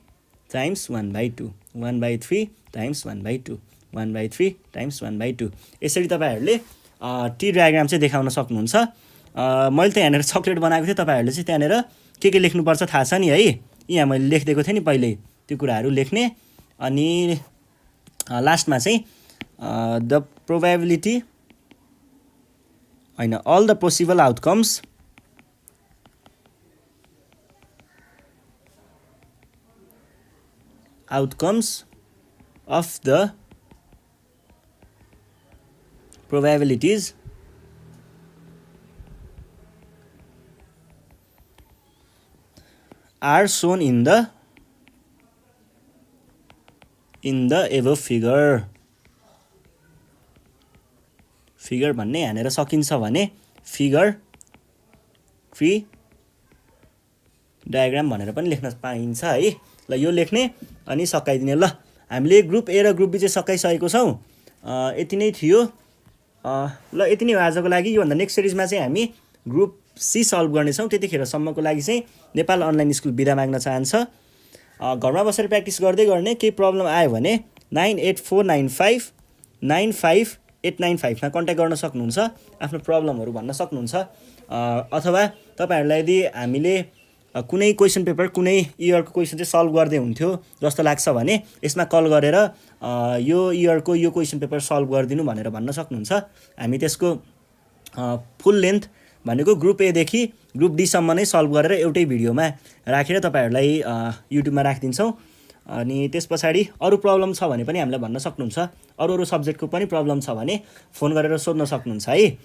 टाइम्स 1/2, 1/3 टाइम्स 1/2, 1/3 टाइम्स 1/2। यसरी तपाईँहरूले टी डायग्राम चाहिँ देखाउन सक्नुहुन्छ। मैले त यहाँनिर चक्लेट बनाएको थिएँ, तपाईँहरूले चाहिँ त्यहाँनिर के लेख्नुपर्छ थाहा छ नि है। यहाँ मैले लेखिदिएको थिएँ नि पहिल्यै, त्यो कुराहरू लेख्ने। अनि लास्टमा चाहिँ द प्रोबेबिलिटी होइन, all the possible outcomes of the probabilities are shown in the above figure. Figure भन्ने यहाँनिर सकिन्छ भने फिगर 3 डायग्राम भनेर पनि लेख्न पाइन्छ है। ल यो लेख्ने अनि सकाइदिने। ल हामीले ग्रुप ए र ग्रुप बी चाहिँ सकाइसकेको छौँ। यति नै थियो। ल यति नै हो आजको लागि। योभन्दा नेक्स्ट सिरिजमा चाहिँ हामी ग्रुप सी सल्भ गर्नेछौँ। त्यतिखेरसम्मको लागि चाहिँ नेपाल अनलाइन स्कुल बिदा माग्न चाहन्छ। घरमा बसेर प्र्याक्टिस गर्दै गर्ने, केही प्रब्लम आयो भने 9849595895मा कन्ट्याक्ट गर्न सक्नुहुन्छ, आफ्नो प्रब्लमहरू भन्न सक्नुहुन्छ। अथवा तपाईँहरूलाई यदि हामीले कुनै क्वेसन पेपर कुनै इयरको क्वेसन चाहिँ सल्भ गर्दै हुन्थ्यो जस्तो लाग्छ भने यसमा कल गरेर यो इयरको यो क्वेसन पेपर सल्भ गरिदिनु भनेर भन्न सक्नुहुन्छ। हामी त्यसको फुल लेन्थ भनेको ग्रुप एदेखि ग्रुप डीसम्म नै सल्भ गरेर एउटै भिडियोमा राखेर तपाईँहरूलाई युट्युबमा राखिदिन्छौँ। अनि त्यस पछाडि अरू प्रब्लम छ भने पनि हामीलाई भन्न सक्नुहुन्छ। अरू सब्जेक्टको पनि प्रब्लम छ भने फोन गरेर सोध्न सक्नुहुन्छ है।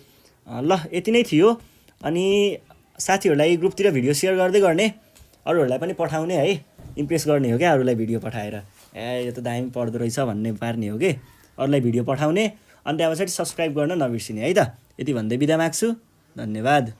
ल यति नै थियो। अनि साथीहरूलाई ग्रुपतिर भिडियो सेयर गर्दै गर्ने, अरूहरूलाई पनि पठाउने है, इम्प्रेस गर्ने हो क्या अरूलाई भिडियो पठाएर, यो त दामी पढ्दो रहेछ भन्ने पार्ने हो कि अरूलाई भिडियो पठाउने। अनि त्यहाँ पछाडि सब्सक्राइब गर्न नबिर्सिने है त। यति भन्दै बिदा माग्छु। धन्यवाद।